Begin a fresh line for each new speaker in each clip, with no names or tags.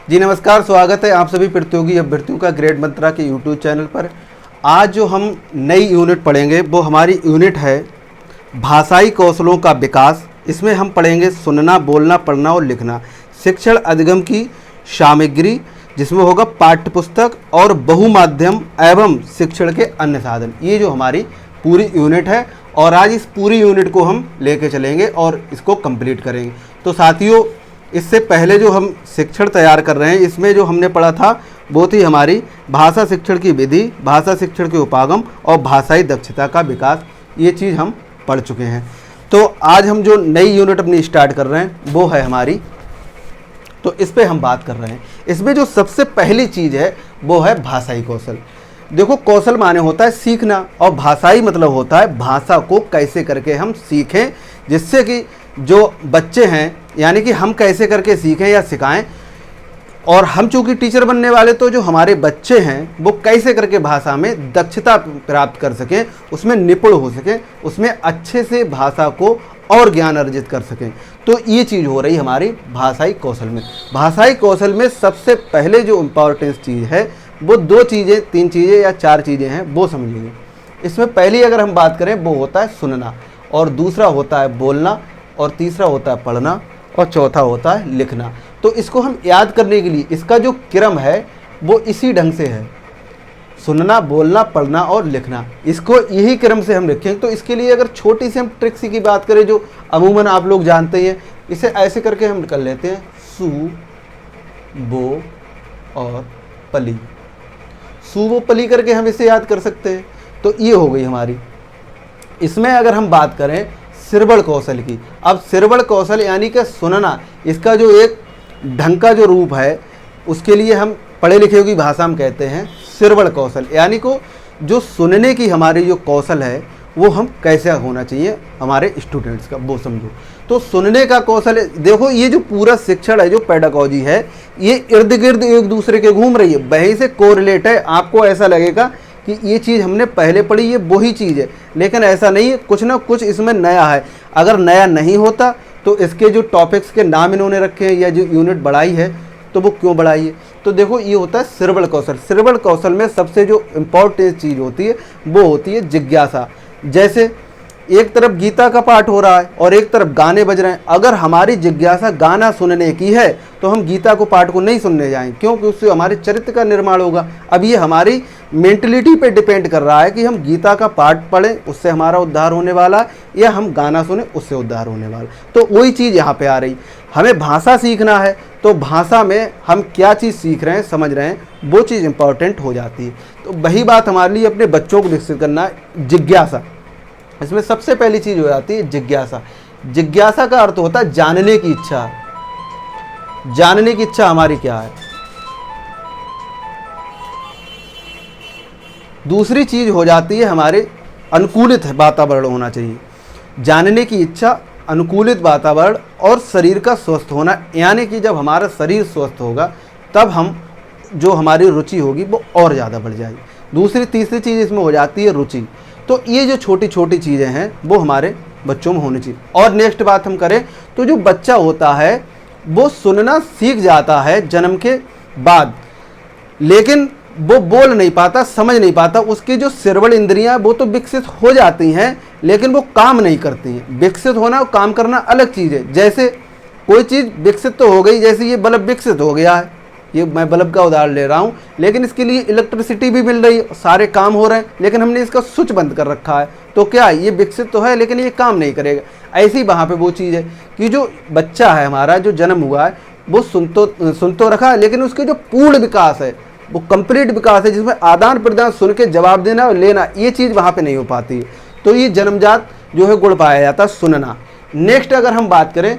जी नमस्कार, स्वागत है आप सभी प्रतियोगी अभ्यर्थियों का ग्रेड मंत्रा के यूट्यूब चैनल पर। आज जो हम नई यूनिट पढ़ेंगे वो हमारी यूनिट है भाषाई कौशलों का विकास। इसमें हम पढ़ेंगे सुनना, बोलना, पढ़ना और लिखना, शिक्षण अधिगम की सामग्री, जिसमें होगा पाठ्य पुस्तक और बहुमाध्यम एवं शिक्षण के अन्य साधन। ये जो हमारी पूरी यूनिट है और आज इस पूरी यूनिट को हम लेके चलेंगे और इसको कंप्लीट करेंगे। तो साथियों, इससे पहले जो हम शिक्षण तैयार कर रहे हैं, इसमें जो हमने पढ़ा था वो थी हमारी भाषा शिक्षण की विधि, भाषा शिक्षण के उपागम और भाषाई दक्षता का विकास। ये चीज़ हम पढ़ चुके हैं। तो आज हम जो नई यूनिट अपनी स्टार्ट कर रहे हैं वो है हमारी, तो इस पे हम बात कर रहे हैं। इसमें जो सबसे पहली चीज़ है वो है भाषाई कौशल। देखो, कौशल माने होता है सीखना और भाषाई मतलब होता है भाषा को कैसे करके हम सीखें, जिससे कि जो बच्चे हैं यानी कि हम कैसे करके सीखें या सिखाएं, और हम चूँकि टीचर बनने वाले, तो जो हमारे बच्चे हैं वो कैसे करके भाषा में दक्षता प्राप्त कर सकें, उसमें निपुण हो सकें, उसमें अच्छे से भाषा को और ज्ञान अर्जित कर सकें। तो ये चीज़ हो रही हमारी भाषाई कौशल में। भाषाई कौशल में सबसे पहले जो इम्पॉर्टेंस चीज़ है वो दो चीज़ें, तीन चीज़ें या चार चीज़ें हैं, वो समझिए। इसमें पहली अगर हम बात करें वो होता है सुनना, और दूसरा होता है बोलना, और तीसरा होता है पढ़ना, और चौथा होता है लिखना। तो इसको हम याद करने के लिए इसका जो क्रम है वो इसी ढंग से है, सुनना, बोलना, पढ़ना और लिखना। इसको यही क्रम से हम लिखें। तो इसके लिए अगर छोटी सी हम ट्रिक की बात करें जो अमूमन आप लोग जानते हैं, इसे ऐसे करके हम कर लेते हैं, सु, बो और पली। सु, बो, पली करके हम इसे याद कर सकते हैं। तो ये हो गई हमारी। इसमें अगर हम बात करें श्रवण कौशल की, अब श्रवण कौशल यानी कि सुनना, इसका जो एक ढंग का जो रूप है उसके लिए हम पढ़े लिखे की भाषा में कहते हैं श्रवण कौशल, यानी को जो सुनने की हमारी जो कौशल है वो हम कैसे होना चाहिए हमारे स्टूडेंट्स का, वो समझो। तो सुनने का कौशल, देखो ये जो पूरा शिक्षण है, जो पेडागॉजी है, ये इर्द गिर्द एक दूसरे के घूम रही है, वहीं से कोरिलेट है। आपको ऐसा लगेगा कि ये चीज़ हमने पहले पढ़ी, ये वही चीज़ है, लेकिन ऐसा नहीं है, कुछ ना कुछ इसमें नया है। अगर नया नहीं होता तो इसके जो टॉपिक्स के नाम इन्होंने रखे हैं या जो यूनिट बढ़ाई है तो वो क्यों बढ़ाई है। तो देखो, ये होता है श्रवण कौशल। श्रवण कौशल में सबसे जो इम्पोर्टेंट चीज़ होती है वो होती है जिज्ञासा। जैसे एक तरफ गीता का पाठ हो रहा है और एक तरफ गाने बज रहे हैं, अगर हमारी जिज्ञासा गाना सुनने की है तो हम गीता को पाठ को नहीं सुनने जाएं, क्योंकि उससे हमारे चरित्र का निर्माण होगा। अब ये हमारी मेंटलिटी पे डिपेंड कर रहा है कि हम गीता का पाठ पढ़ें, उससे हमारा उद्धार होने वाला है, या हम गाना सुने, उससे उद्धार होने वाला। तो वही चीज़ यहाँ पे आ रही। हमें भाषा सीखना है तो भाषा में हम क्या चीज़ सीख रहे हैं, समझ रहे हैं, वो चीज़ इंपॉर्टेंट हो जाती है। तो वही बात हमारे लिए अपने बच्चों को विकसित करना है, जिज्ञासा। इसमें सबसे पहली चीज़ हो जाती है जिज्ञासा। जिज्ञासा का अर्थ होता है जानने की इच्छा। जानने की इच्छा हमारी क्या है। दूसरी चीज़ हो जाती है हमारे अनुकूलित वातावरण होना चाहिए। जानने की इच्छा, अनुकूलित वातावरण और शरीर का स्वस्थ होना, यानी कि जब हमारा शरीर स्वस्थ होगा तब हम जो हमारी रुचि होगी वो और ज़्यादा बढ़ जाएगी। दूसरी तीसरी चीज़ इसमें हो जाती है रुचि। तो ये जो छोटी छोटी चीज़ें हैं वो हमारे बच्चों में होनी चाहिए। और नेक्स्ट बात हम करें तो जो बच्चा होता है वो सुनना सीख जाता है जन्म के बाद, लेकिन वो बोल नहीं पाता, समझ नहीं पाता। उसकी जो श्रवण इंद्रियां वो तो विकसित हो जाती हैं लेकिन वो काम नहीं करती हैं। विकसित होना और काम करना अलग चीज़ है। जैसे कोई चीज़ विकसित तो हो गई, जैसे ये बल्ब विकसित हो गया है, ये मैं बल्ब का उदाहरण ले रहा हूँ, लेकिन इसके लिए इलेक्ट्रिसिटी भी मिल रही है, सारे काम हो रहे हैं, लेकिन हमने इसका स्विच बंद कर रखा है। तो क्या ये विकसित तो है लेकिन ये काम नहीं करेगा। ऐसी वहाँ पे वो चीज़ है कि जो बच्चा है हमारा, जो जन्म हुआ है, वो सुन तो रखा है, लेकिन उसके जो पूर्ण विकास है, वो कंप्लीट विकास है, जिसमें आदान प्रदान, सुन के जवाब देना और लेना, ये चीज़ वहाँ पर नहीं हो पाती है। तो ये जन्मजात जो है गुण पाया जाता है, सुनना। नेक्स्ट अगर हम बात करें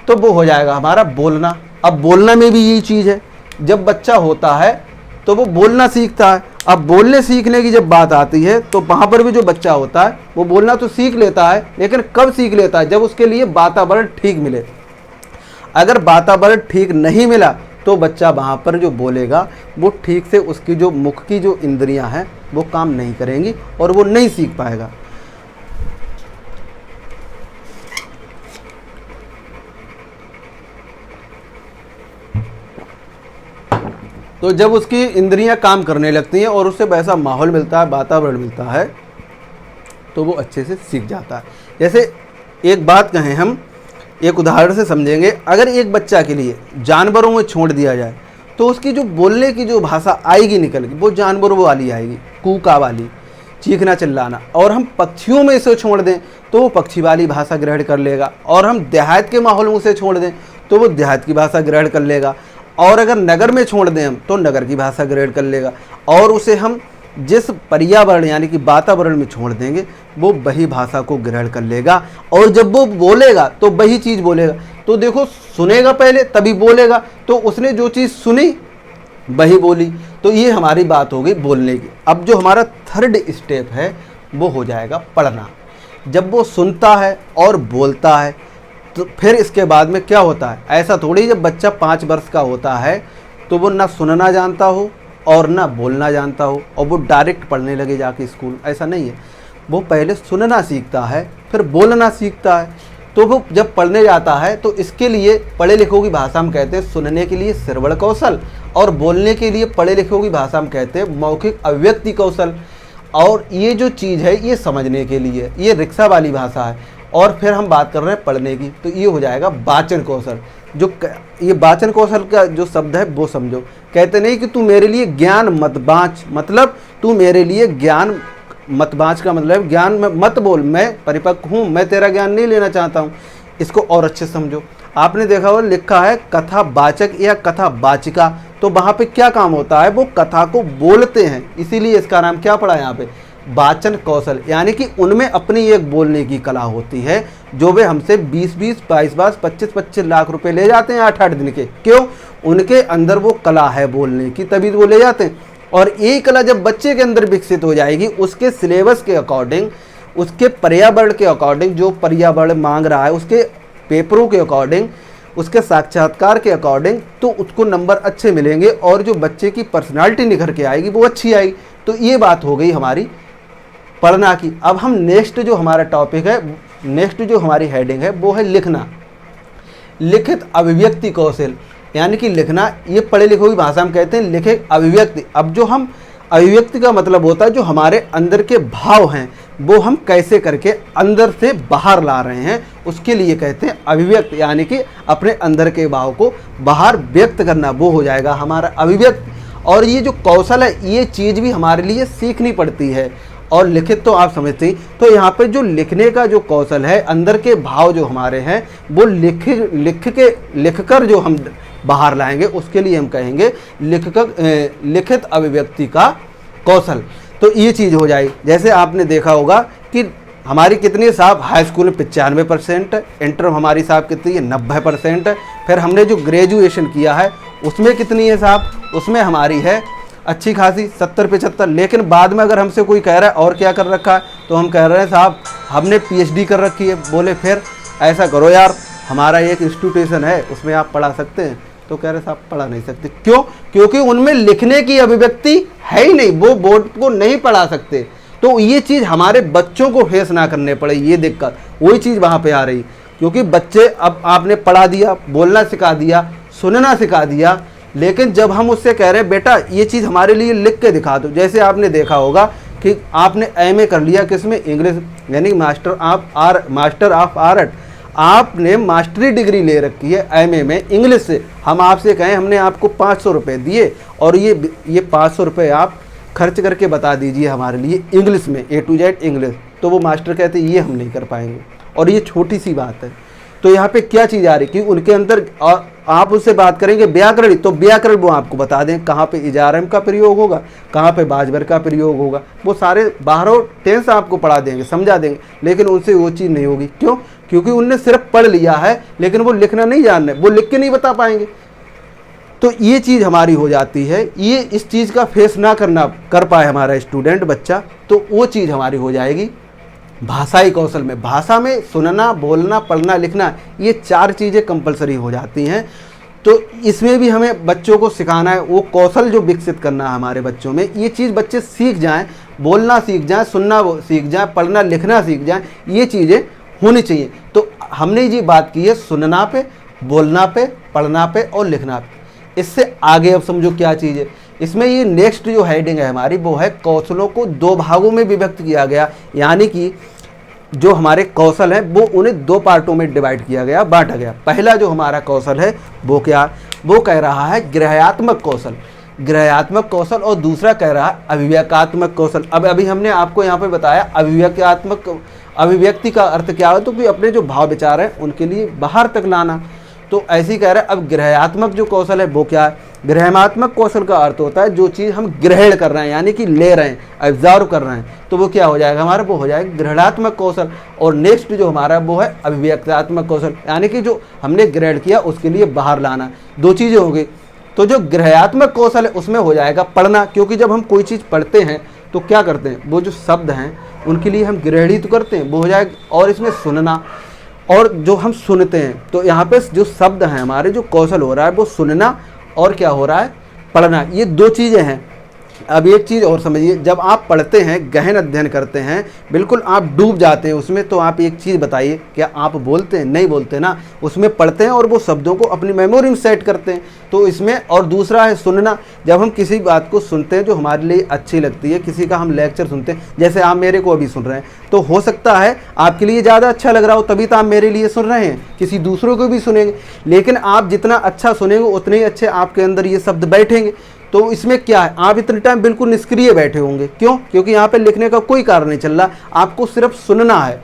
तो वो हो जाएगा हमारा बोलना। अब बोलना में भी यही चीज़ है, जब बच्चा होता है तो वो बोलना सीखता है। अब बोलने सीखने की जब बात आती है तो वहाँ पर भी जो बच्चा होता है वो बोलना तो सीख लेता है, लेकिन कब सीख लेता है, जब उसके लिए वातावरण ठीक मिले। अगर वातावरण ठीक नहीं मिला तो बच्चा वहाँ पर जो बोलेगा वो ठीक से, उसकी जो मुख की जो इंद्रियाँ हैं वो काम नहीं करेंगी और वो नहीं सीख पाएगा। तो जब उसकी इंद्रियां काम करने लगती हैं और उससे वैसा माहौल मिलता है, वातावरण मिलता है, तो वो अच्छे से सीख जाता है। जैसे एक बात कहें, हम एक उदाहरण से समझेंगे। अगर एक बच्चा के लिए जानवरों में छोड़ दिया जाए तो उसकी जो बोलने की जो भाषा आएगी निकल के, वो जानवरों वाली आएगी, कूका वाली, चीखना चिल्लाना। और हम पक्षियों में इसे छोड़ दें तो वो पक्षी वाली भाषा ग्रहण कर लेगा। और हम देहात के माहौल में उसे छोड़ दें तो वो देहात की भाषा ग्रहण कर लेगा। और अगर नगर में छोड़ दें हम तो नगर की भाषा ग्रहण कर लेगा। और उसे हम जिस पर्यावरण यानी कि वातावरण में छोड़ देंगे वो वही भाषा को ग्रहण कर लेगा। और जब वो बोलेगा तो वही चीज़ बोलेगा। तो देखो, सुनेगा पहले तभी बोलेगा, तो उसने जो चीज़ सुनी वही बोली। तो ये हमारी बात हो गई बोलने की। अब जो हमारा थर्ड स्टेप है वो हो जाएगा पढ़ना। जब वो सुनता है और बोलता है तो फिर इसके बाद में क्या होता है, ऐसा थोड़ी जब बच्चा 5 वर्ष का होता है तो वो ना सुनना जानता हो और ना बोलना जानता हो और वो डायरेक्ट पढ़ने लगे जाके स्कूल, ऐसा नहीं है। वो पहले सुनना सीखता है, फिर बोलना सीखता है। तो वो जब पढ़ने जाता है तो इसके लिए पढ़े लिखों की भाषा हम कहते हैं सुनने के लिए श्रवण कौशल, और बोलने के लिए पढ़े लिखों की भाषा हम कहते हैं मौखिक अभिव्यक्ति कौशल। और ये जो चीज़ है ये समझने के लिए, ये रिक्शा वाली भाषा है। और फिर हम बात कर रहे हैं पढ़ने की, तो ये हो जाएगा वाचन कौशल। जो ये वाचन कौशल का जो शब्द है वो समझो। कहते नहीं कि तू मेरे लिए ज्ञान मत बाँच, मतलब तू मेरे लिए ज्ञान मत बाँच का मतलब ज्ञान में मत बोल, मैं परिपक्व हूँ, मैं तेरा ज्ञान नहीं लेना चाहता हूँ। इसको और अच्छे समझो। आपने देखा हो लिखा है कथा वाचक या कथा वाचिका, तो वहाँ पे क्या काम होता है, वो कथा को बोलते हैं, इसीलिए इसका नाम क्या पड़ा यहाँ पे, वाचन कौशल। यानी कि उनमें अपनी एक बोलने की कला होती है जो वे हमसे 20-20, 22-22, 25-25 लाख रुपए ले जाते हैं 8-8 दिन के। क्यों? उनके अंदर वो कला है बोलने की, तभी वो ले जाते हैं। और ये कला जब बच्चे के अंदर विकसित हो जाएगी, उसके सिलेबस के अकॉर्डिंग, उसके पर्यावरण के अकॉर्डिंग, जो पर्यावरण मांग रहा है, उसके पेपरों के अकॉर्डिंग, उसके साक्षात्कार के अकॉर्डिंग, तो उसको नंबर अच्छे मिलेंगे और जो बच्चे की पर्सनालिटी निखर के आएगी वो अच्छी आएगी। तो ये बात हो गई हमारी पढ़ना की। अब हम नेक्स्ट जो हमारा टॉपिक है, नेक्स्ट जो हमारी हेडिंग है वो है लिखना। लिखित अभिव्यक्ति कौशल, यानी कि लिखना, ये पढ़े लिखे की भाषा में कहते हैं लिखित अभिव्यक्ति। अब जो हम अभिव्यक्ति का मतलब होता है जो हमारे अंदर के भाव हैं वो हम कैसे करके अंदर से बाहर ला रहे हैं, उसके लिए कहते हैं अभिव्यक्ति। यानी कि अपने अंदर के भाव को बाहर व्यक्त करना, वो हो जाएगा हमारा अभिव्यक्ति। और ये जो कौशल है ये चीज़ भी हमारे लिए सीखनी पड़ती है। और लिखित तो आप समझते ही, तो यहाँ पे जो लिखने का जो कौशल है, अंदर के भाव जो हमारे हैं वो लिख कर जो हम बाहर लाएंगे, उसके लिए हम कहेंगे लिखित अभिव्यक्ति का कौशल। तो ये चीज़ हो जाएगी। जैसे आपने देखा होगा कि हमारी कितनी साहब हाई स्कूल में 95%, इंटर हमारी साहब कितनी है 90%। फिर हमने जो ग्रेजुएशन किया है उसमें कितनी है साहब, उसमें हमारी है अच्छी खासी 70-75। लेकिन बाद में अगर हमसे कोई कह रहा है और क्या कर रखा है, तो हम कह रहे हैं साहब हमने PhD कर रखी है। बोले फिर ऐसा करो यार, हमारा एक इंस्टीट्यूशन है उसमें आप पढ़ा सकते हैं। तो कह रहे साहब पढ़ा नहीं सकते। क्यों? क्योंकि उनमें लिखने की अभिव्यक्ति है ही नहीं, वो बोर्ड को नहीं पढ़ा सकते। तो ये चीज़ हमारे बच्चों को फेस ना करने पड़े, ये दिक्कत वही चीज़ वहाँ पे आ रही। क्योंकि बच्चे, अब आपने पढ़ा दिया, बोलना सिखा दिया, सुनना सिखा दिया, लेकिन जब हम उससे कह रहे हैं बेटा ये चीज़ हमारे लिए लिख के दिखा दो। जैसे आपने देखा होगा कि आपने MA कर लिया किसमें, इंग्लिश, यानी मास्टर ऑफ आर्ट, आपने मास्टरी डिग्री ले रखी है MA में इंग्लिश से। हम आपसे कहें हमने आपको 500 रुपये दिए और ये 500 रुपये आप खर्च करके बता दीजिए हमारे लिए इंग्लिश में, A to Z इंग्लिश, तो वो मास्टर कहते ये हम नहीं कर पाएंगे। और ये छोटी सी बात है। तो यहाँ पे क्या चीज़ आ रही कि उनके अंदर, और आप उससे बात करेंगे व्याकरण, तो व्याकरण वो आपको बता दें कहाँ पे इजारम का प्रयोग होगा, कहाँ पे बाजबर का प्रयोग होगा, वो सारे बाहरों टेंस आपको पढ़ा देंगे, समझा देंगे। लेकिन उनसे वो चीज़ नहीं होगी। क्यों? क्योंकि उनने सिर्फ पढ़ लिया है लेकिन वो लिखना नहीं जान रहे, वो लिख के नहीं बता पाएंगे। तो ये चीज़ हमारी हो जाती है, ये इस चीज़ का फेस ना कर पाए हमारा स्टूडेंट बच्चा, तो वो चीज़ हमारी हो जाएगी भाषाई कौशल में। भाषा में सुनना, बोलना, पढ़ना, लिखना, ये 4 चीज़ें कंपलसरी हो जाती हैं। तो इसमें भी हमें बच्चों को सिखाना है, वो कौशल जो विकसित करना है हमारे बच्चों में, ये चीज़ बच्चे सीख जाएं, बोलना सीख जाएं, सुनना सीख जाएं, पढ़ना लिखना सीख जाएं, ये चीज़ें होनी चाहिए। तो हमने ये बात की है सुनना पे, बोलना पे, पढ़ना पे और लिखना पे। इससे आगे अब समझो क्या चीज़ है। इसमें ये नेक्स्ट जो हेडिंग है हमारी वो है कौशलों को 2 भागों में विभक्त किया गया, यानी कि जो हमारे कौशल हैं वो उन्हें 2 पार्टों में डिवाइड किया गया, बांटा गया। पहला जो हमारा कौशल है वो क्या, वो कह रहा है ग्रहात्मक कौशल, ग्रहात्मक कौशल, और दूसरा कह रहा है अभिव्यक्तात्मक कौशल। अब अभी हमने आपको यहाँ पे बताया अभिव्यक्ति का अर्थ क्या है, तो कि अपने जो भाव विचार हैं उनके लिए बाहर तक लाना। तो ऐसे ही कह रहे हैं। अब ग्रहात्मक जो कौशल है वो क्या है, ग्रहात्मक कौशल का अर्थ होता है जो चीज़ हम ग्रहण कर रहे हैं, यानी कि ले रहे हैं, ऑब्जर्व कर रहे हैं, तो वो क्या हो जाएगा हमारा, वो हो जाएगा ग्रहणात्मक कौशल। और नेक्स्ट जो हमारा वो है अभिव्यक्तात्मक कौशल, यानी कि जो हमने ग्रहण किया उसके लिए बाहर लाना। 2 चीज़ें हो गई। तो जो ग्रहात्मक कौशल है उसमें हो जाएगा पढ़ना, क्योंकि जब हम कोई चीज़ पढ़ते हैं तो क्या करते हैं, वो जो शब्द हैं उनके लिए हम ग्रहणित करते हैं, वो हो जाएगा। और इसमें सुनना, और जो हम सुनते हैं, तो यहाँ पे जो शब्द हैं हमारे, जो कौशल हो रहा है वो सुनना और क्या हो रहा है, पढ़ना। ये 2 चीज़ें हैं। अब एक चीज़ और समझिए, जब आप पढ़ते हैं, गहन अध्ययन करते हैं, बिल्कुल आप डूब जाते हैं उसमें, तो आप एक चीज़ बताइए, क्या आप बोलते हैं? नहीं बोलते ना, उसमें पढ़ते हैं और वो शब्दों को अपनी मेमोरी में सेट करते हैं। तो इसमें, और दूसरा है सुनना, जब हम किसी बात को सुनते हैं जो हमारे लिए अच्छी लगती है, किसी का हम लेक्चर सुनते हैं, जैसे आप मेरे को अभी सुन रहे हैं, तो हो सकता है आपके लिए ज़्यादा अच्छा लग रहा हो, तभी तो आप मेरे लिए सुन रहे हैं, किसी दूसरों को भी सुनेंगे, लेकिन आप जितना अच्छा सुनेंगे उतने ही अच्छे आपके अंदर ये शब्द बैठेंगे। तो इसमें क्या है, आप इतने टाइम बिल्कुल निष्क्रिय बैठे होंगे, क्यों? क्योंकि यहाँ पे लिखने का कोई कारण नहीं चल रहा, आपको सिर्फ सुनना है।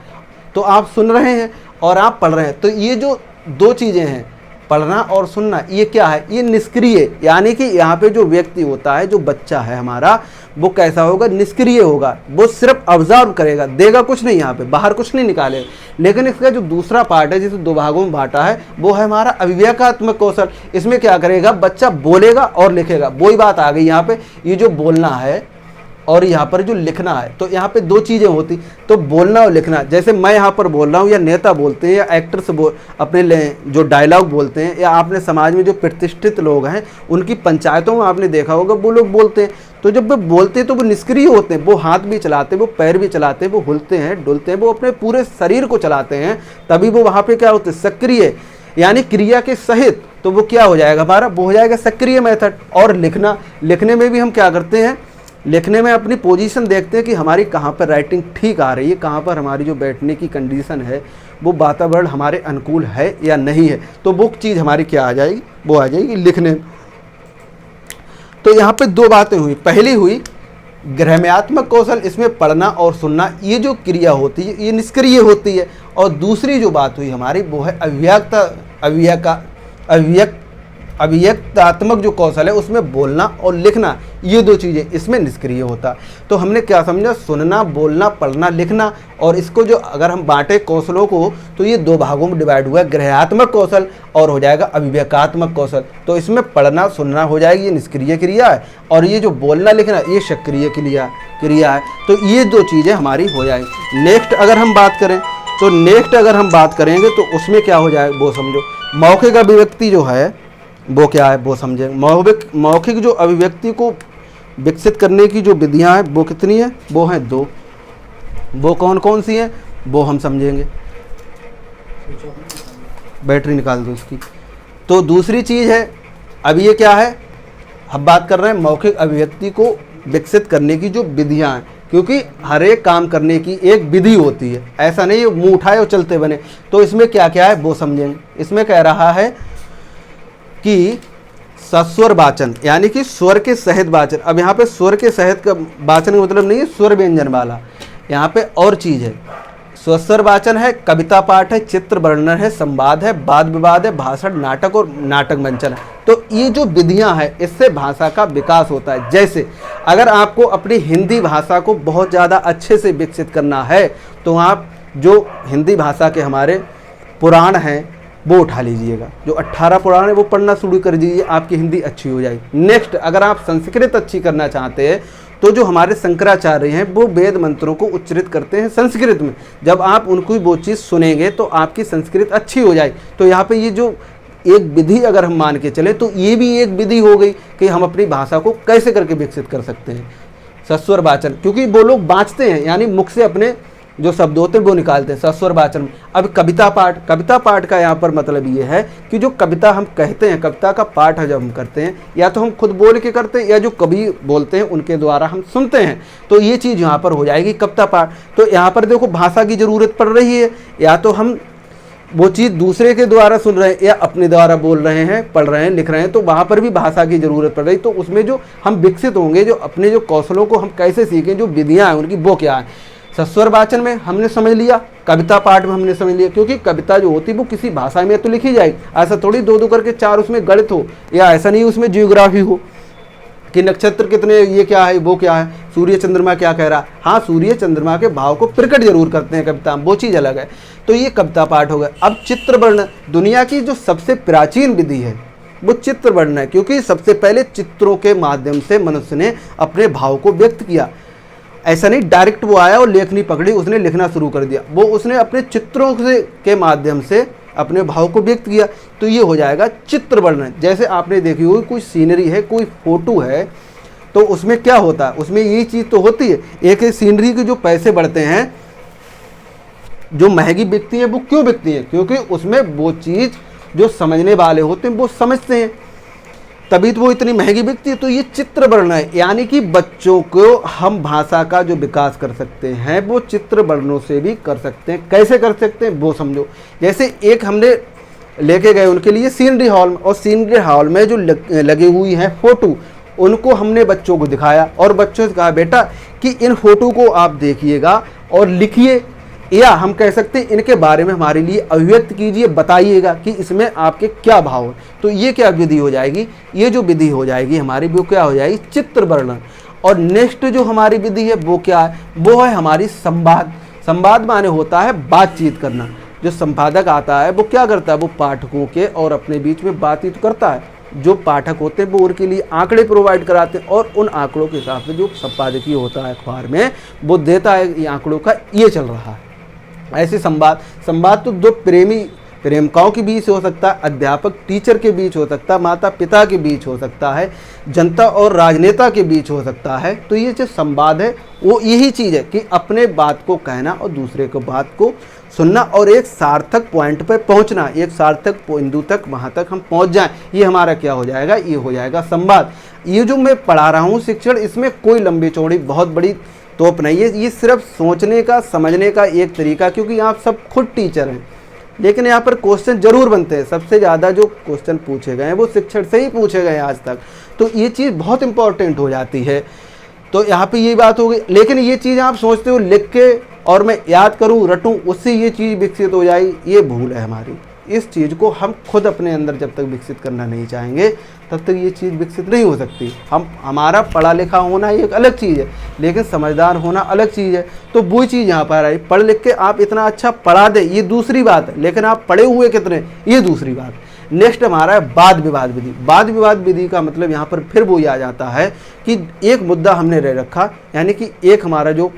तो आप सुन रहे हैं और आप पढ़ रहे हैं, तो ये जो 2 चीज़ें हैं, पढ़ना और सुनना, ये क्या है, ये निष्क्रिय, यानी कि यहाँ पे जो व्यक्ति होता है, जो बच्चा है हमारा, वो कैसा होगा, निष्क्रिय होगा, वो सिर्फ ऑब्जर्व करेगा, देगा कुछ नहीं, यहाँ पे बाहर कुछ नहीं निकालेगा। लेकिन इसका जो दूसरा पार्ट है, जिसे 2 भागों में बांटा है, वो है हमारा अभिव्यक्तात्मक कौशल। इसमें क्या करेगा, बच्चा बोलेगा और लिखेगा। वही बात आ गई यहाँ पे, ये जो बोलना है और यहाँ पर जो लिखना है, तो यहाँ पे 2 चीज़ें होती, तो बोलना और लिखना। जैसे मैं यहाँ पर बोल रहा हूँ, या नेता बोलते हैं, या एक्टर्स अपने जो डायलॉग बोलते हैं, या आपने समाज में जो प्रतिष्ठित लोग हैं उनकी पंचायतों में आपने देखा होगा वो लोग बोलते हैं। तो जब वो बोलते हैं तो वो निष्क्रिय होते हैं, वो हाथ भी चलाते हैं, वो पैर भी चलाते हैं, वो हिलते हैं डुलते हैं, वो अपने पूरे शरीर को चलाते हैं, तभी वो वहाँ पर क्या होते हैं, सक्रिय, यानी क्रिया के सहित। तो वो क्या हो जाएगा हमारा, वो हो जाएगा सक्रिय मेथड। और लिखना, लिखने में भी हम क्या करते हैं, लिखने में अपनी पोजीशन देखते हैं कि हमारी कहाँ पर राइटिंग ठीक आ रही है, कहाँ पर हमारी जो बैठने की कंडीशन है, वो वातावरण हमारे अनुकूल है या नहीं है। तो वो चीज़ हमारी क्या आ जाएगी, वो आ जाएगी लिखने। तो यहाँ पे 2 बातें हुई। पहली हुई ग्रहात्मक कौशल, इसमें पढ़ना और सुनना, ये जो क्रिया होती है ये निष्क्रिय होती है। और दूसरी जो बात हुई हमारी वो है अभिव्यक्तात्मक जो कौशल है, उसमें बोलना और लिखना, ये 2 चीज़ें, इसमें निष्क्रिय होता। तो हमने क्या समझा, सुनना, बोलना, पढ़ना, लिखना। और इसको जो अगर हम बांटे कौशलों को, तो ये 2 भागों में डिवाइड हुआ है, ग्रहात्मक कौशल और हो जाएगा अभिव्यक्तात्मक कौशल। तो इसमें पढ़ना सुनना हो जाएगी, ये निष्क्रिय क्रिया है, और ये जो बोलना लिखना ये सक्रिय क्रिया है। तो ये 2 चीज़ें हमारी हो जाएगी। नेक्स्ट अगर हम बात करें, तो नेक्स्ट अगर हम बात करेंगे तो उसमें क्या हो जाएगा, वो समझो। मौखिक अभिव्यक्ति जो है वो क्या है, वो समझेंगे। मौखिक जो अभिव्यक्ति को विकसित करने की जो विधियां हैं वो कितनी है, वो हैं 2। वो कौन कौन सी हैं वो हम समझेंगे। बैटरी निकाल दो इसकी। तो दूसरी चीज़ है, अब ये क्या है, हम बात कर रहे हैं मौखिक अभिव्यक्ति को विकसित करने की जो विधियां हैं, क्योंकि हर एक काम करने की एक विधि होती है, ऐसा नहीं है मुँह उठाए और चलते बने। तो इसमें क्या क्या है वो समझेंगे। इसमें कह रहा है कि सस्वर वाचन, यानी कि स्वर के सहित वाचन। अब यहाँ पे स्वर के सहित का वाचन का मतलब नहीं है स्वर व्यंजन वाला, यहाँ पे और चीज़ है। स्वस्वर वाचन है, कविता पाठ है, चित्र वर्णन है, संवाद है, वाद विवाद है, भाषण, नाटक और नाटक मंचन है। तो ये जो विधियां हैं इससे भाषा का विकास होता है। जैसे अगर आपको अपनी हिंदी भाषा को बहुत ज़्यादा अच्छे से विकसित करना है तो आप जो हिंदी भाषा के हमारे पुराण हैं वो उठा लीजिएगा, जो 18 पुराण है वो पढ़ना शुरू कर दीजिए, आपकी हिंदी अच्छी हो जाएगी। नेक्स्ट अगर आप संस्कृत अच्छी करना चाहते हैं तो जो हमारे शंकराचार्य हैं वो वेद मंत्रों को उच्चरित करते हैं संस्कृत में। जब आप उनको वो चीज़ सुनेंगे तो आपकी संस्कृत अच्छी हो जाएगी। तो यहाँ पे ये जो एक विधि अगर हम मान के चले तो ये भी एक विधि हो गई कि हम अपनी भाषा को कैसे करके विकसित कर सकते हैं। सस्वर वाचन, क्योंकि वो लोग बाँचते हैं, यानी मुख से अपने जो शब्द होते हैं वो निकालते हैं सस्वर वाचन में। अब कविता पाठ का यहाँ पर मतलब ये है कि जो कविता हम कहते हैं, कविता का पाठ है जब हम करते हैं, या तो हम खुद बोल के करते हैं या जो कवि बोलते हैं उनके द्वारा हम सुनते हैं, तो ये चीज़ यहाँ पर हो जाएगी कविता पाठ। तो यहाँ पर देखो भाषा की ज़रूरत पड़ रही है, या तो हम वो चीज़ दूसरे के द्वारा सुन रहे हैं या अपने द्वारा बोल रहे हैं, पढ़ रहे हैं, लिख रहे हैं, तो वहाँ पर भी भाषा की ज़रूरत पड़ रही। तो उसमें जो हम विकसित होंगे, जो अपने जो कौशलों को हम कैसे सीखें, जो विधियाँ हैं उनकी वो क्या है। सस्वर वाचन में हमने समझ लिया, कविता पाठ में हमने समझ लिया, क्योंकि कविता जो होती है वो किसी भाषा में तो लिखी जाएगी, ऐसा थोड़ी दो करके 4 उसमें गणित हो, या ऐसा नहीं उसमें जियोग्राफी हो कि नक्षत्र कितने, ये क्या है, वो क्या है, सूर्य चंद्रमा क्या कह रहा है। हाँ, सूर्य चंद्रमा के भाव को प्रकट जरूर करते हैं कविता में, वो चीज़ अलग है। तो ये कविता पाठ हो गया। अब चित्र वर्णन, दुनिया की जो सबसे प्राचीन विधि है वो चित्र वर्णन है, क्योंकि सबसे पहले चित्रों के माध्यम से मनुष्य ने अपने भाव को व्यक्त किया। ऐसा नहीं डायरेक्ट वो आया और लेखनी पकड़ी, उसने लिखना शुरू कर दिया, वो उसने अपने चित्रों के माध्यम से अपने भाव को व्यक्त किया। तो ये हो जाएगा चित्र वर्णन। जैसे आपने देखी होगी कोई सीनरी है, कोई फोटो है, तो उसमें क्या होता है, उसमें ये चीज़ तो होती है। एक सीनरी के जो पैसे बढ़ते हैं, जो महंगी बिकती है, वो क्यों बिकती है, क्योंकि उसमें वो चीज़ जो समझने वाले होते हैं वो समझते हैं, तभी तो वो इतनी महंगी बिकती है। तो ये चित्र वर्णन है, यानी कि बच्चों को हम भाषा का जो विकास कर सकते हैं वो चित्र वर्णनों से भी कर सकते हैं। कैसे कर सकते हैं वो समझो। जैसे एक हमने लेके गए उनके लिए सीनरी हॉल, और सीनरी हॉल में जो लगी हुई हैं फ़ोटो, उनको हमने बच्चों को दिखाया और बच्चों से कहा बेटा कि इन फ़ोटो को आप देखिएगा और लिखिए, या हम कह सकते हैं इनके बारे में हमारे लिए अभिव्यक्त कीजिए, बताइएगा कि इसमें आपके क्या भाव है। तो ये क्या विधि हो जाएगी, ये जो विधि हो जाएगी हमारी, वो क्या हो जाएगी, चित्र वर्णन। और नेक्स्ट जो हमारी विधि है वो क्या है, वो है हमारी संवाद। संवाद माने होता है बातचीत करना। जो संपादक आता है वो क्या करता है, वो पाठकों के और अपने बीच में बातचीत करता है। जो पाठक होते हैं वो उनके लिए आंकड़े प्रोवाइड कराते हैं, और उन आंकड़ों के हिसाब से जो संपादकीय होता है अखबार में वो देता है, ये आंकड़ों का ये चल रहा है। ऐसे संवाद तो दो प्रेमिकाओं के बीच हो सकता है, अध्यापक टीचर के बीच हो सकता है, माता पिता के बीच हो सकता है, जनता और राजनेता के बीच हो सकता है। तो ये जो संवाद है वो यही चीज़ है कि अपने बात को कहना और दूसरे को बात को सुनना, और एक सार्थक पॉइंट पर पहुंचना, एक सार्थक बिंदु तक वहाँ तक हम पहुँच जाएं, ये हमारा क्या हो जाएगा, ये हो जाएगा संवाद। ये जो मैं पढ़ा रहा हूँ शिक्षण, इसमें कोई लंबी चौड़ी बहुत बड़ी तोप नहीं है, ये सिर्फ सोचने का, समझने का एक तरीका, क्योंकि आप सब खुद टीचर हैं। लेकिन यहाँ पर क्वेश्चन जरूर बनते हैं, सबसे ज़्यादा जो क्वेश्चन पूछे गए हैं वो शिक्षण से ही पूछे गए हैं आज तक, तो ये चीज़ बहुत इंपॉर्टेंट हो जाती है। तो यहाँ पे ये बात हो गई। लेकिन ये चीज़ आप सोचते हो लिख के और मैं याद करूँ, रटूँ, उससे ये चीज़ विकसित हो जाएगी, ये भूल है हमारी। इस चीज़ को हम खुद अपने अंदर जब तक विकसित करना नहीं चाहेंगे तब तक ये चीज़ विकसित नहीं हो सकती। हमारा पढ़ा लिखा होना एक अलग चीज़ है, लेकिन समझदार होना अलग चीज़ है। तो वही चीज़ यहाँ पर आई, पढ़ लिख के आप इतना अच्छा पढ़ा दे ये दूसरी बात है, लेकिन आप पढ़े हुए कितने ये दूसरी बात। नेक्स्ट हमारा है वाद विवाद विधि। वाद विवाद विधि का मतलब यहाँ पर फिर वही आ जाता है कि एक मुद्दा हमने रह रखा, यानी कि एक हमारा जो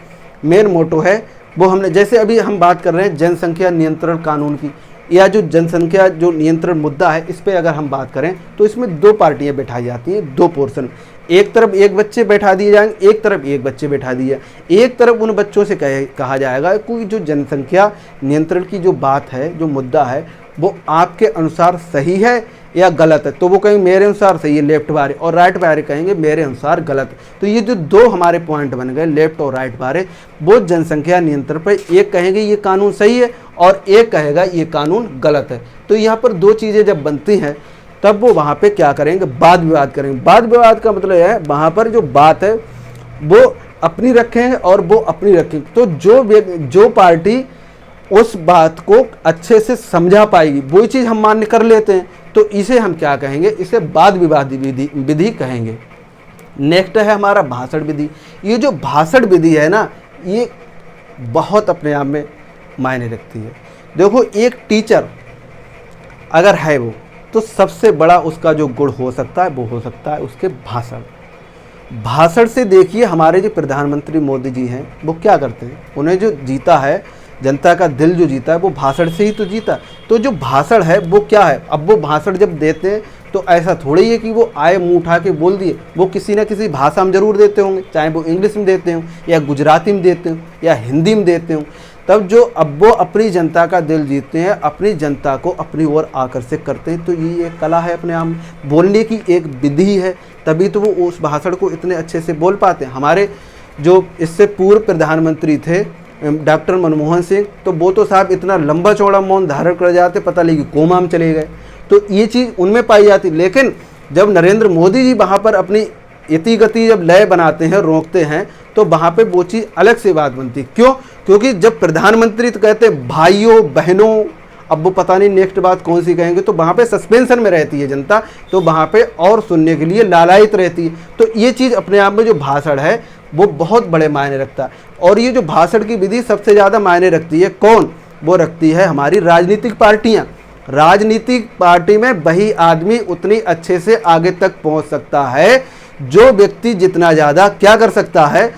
मेन मोटो है वो हमने, जैसे अभी हम बात कर रहे हैं जनसंख्या नियंत्रण कानून की, या जो जनसंख्या जो नियंत्रण मुद्दा है, इस पे अगर हम बात करें तो इसमें दो पार्टियां बैठाई जाती हैं, दो पोर्शन। एक तरफ एक बच्चे बैठा दिए जाएंगे, एक तरफ एक बच्चे बैठा दिए। एक तरफ उन बच्चों से कहा जाएगा कोई जो जनसंख्या नियंत्रण की जो बात है, जो मुद्दा है, वो आपके अनुसार सही है या गलत है, तो वो कहेंगे मेरे अनुसार सही है लेफ्ट बारे, और राइट बारे कहेंगे मेरे अनुसार गलत है। तो ये जो दो हमारे पॉइंट बन गए लेफ्ट और राइट बारे, वो जनसंख्या नियंत्रण पर एक कहेंगे ये कानून सही है और एक कहेगा ये कानून गलत है। तो यहाँ पर दो चीज़ें जब बनती हैं तब वो वहाँ पे क्या करेंगे, वाद विवाद करेंगे। वाद विवाद का मतलब है वहाँ पर जो बात है वो अपनी रखेंगे और वो अपनी रखेंगे। तो जो पार्टी उस बात को अच्छे से समझा पाएगी वही चीज़ हम मान्य कर लेते हैं, तो इसे हम क्या कहेंगे, इसे वाद विवाद विधि कहेंगे। नेक्स्ट है हमारा भाषण विधि। ये जो भाषण विधि है ना, ये बहुत अपने आप में मायने रखती है। देखो एक टीचर अगर है वो, तो सबसे बड़ा उसका जो गुण हो सकता है वो हो सकता है उसके भाषण। भाषण से देखिए हमारे जो प्रधानमंत्री मोदी जी हैं वो क्या करते हैं, उन्हें जो जीता है, जनता का दिल जो जीता है वो भाषण से ही तो जीता। तो जो भाषण है वो क्या है, अब वो भाषण जब देते हैं तो ऐसा थोड़ी है कि वो आए मुंह उठा के बोल दिए, वो किसी ना किसी भाषा में जरूर देते होंगे, चाहे वो इंग्लिश में देते हों या गुजराती में देते हों या हिंदी में देते हों। तब जो अब वो अपनी जनता का दिल जीतते हैं, अपनी जनता को अपनी ओर आकर्षित करते हैं। तो ये एक कला है अपने आप में, बोलने की एक विधि है, तभी तो वो उस भाषण को इतने अच्छे से बोल पाते हैं। हमारे जो इससे पूर्व प्रधानमंत्री थे डॉक्टर मनमोहन सिंह, तो वो तो साहब इतना लंबा चौड़ा मौन धारण कर जाते, पता नहीं कि कोमा में चले गए। तो ये चीज़ उनमें पाई जाती। लेकिन जब नरेंद्र मोदी जी वहाँ पर अपनी इति गति जब लय बनाते हैं, रोकते हैं, तो वहाँ पे वो चीज़ अलग से बात बनती। क्यों? क्योंकि जब प्रधानमंत्री तो कहते हैं भाइयों बहनों, अब वो पता नहीं नेक्स्ट बात कौन सी कहेंगे, तो वहाँ पे सस्पेंशन में रहती है जनता, तो वहाँ पे और सुनने के लिए लालायित रहती है। तो ये चीज़ अपने आप में जो भाषण है वो बहुत बड़े मायने रखता है। और ये जो भाषण की विधि सबसे ज़्यादा मायने रखती है कौन? वो रखती है हमारी राजनीतिक पार्टियाँ। राजनीतिक पार्टी में वही आदमी उतनी अच्छे से आगे तक पहुँच सकता है जो व्यक्ति जितना ज़्यादा क्या कर सकता है,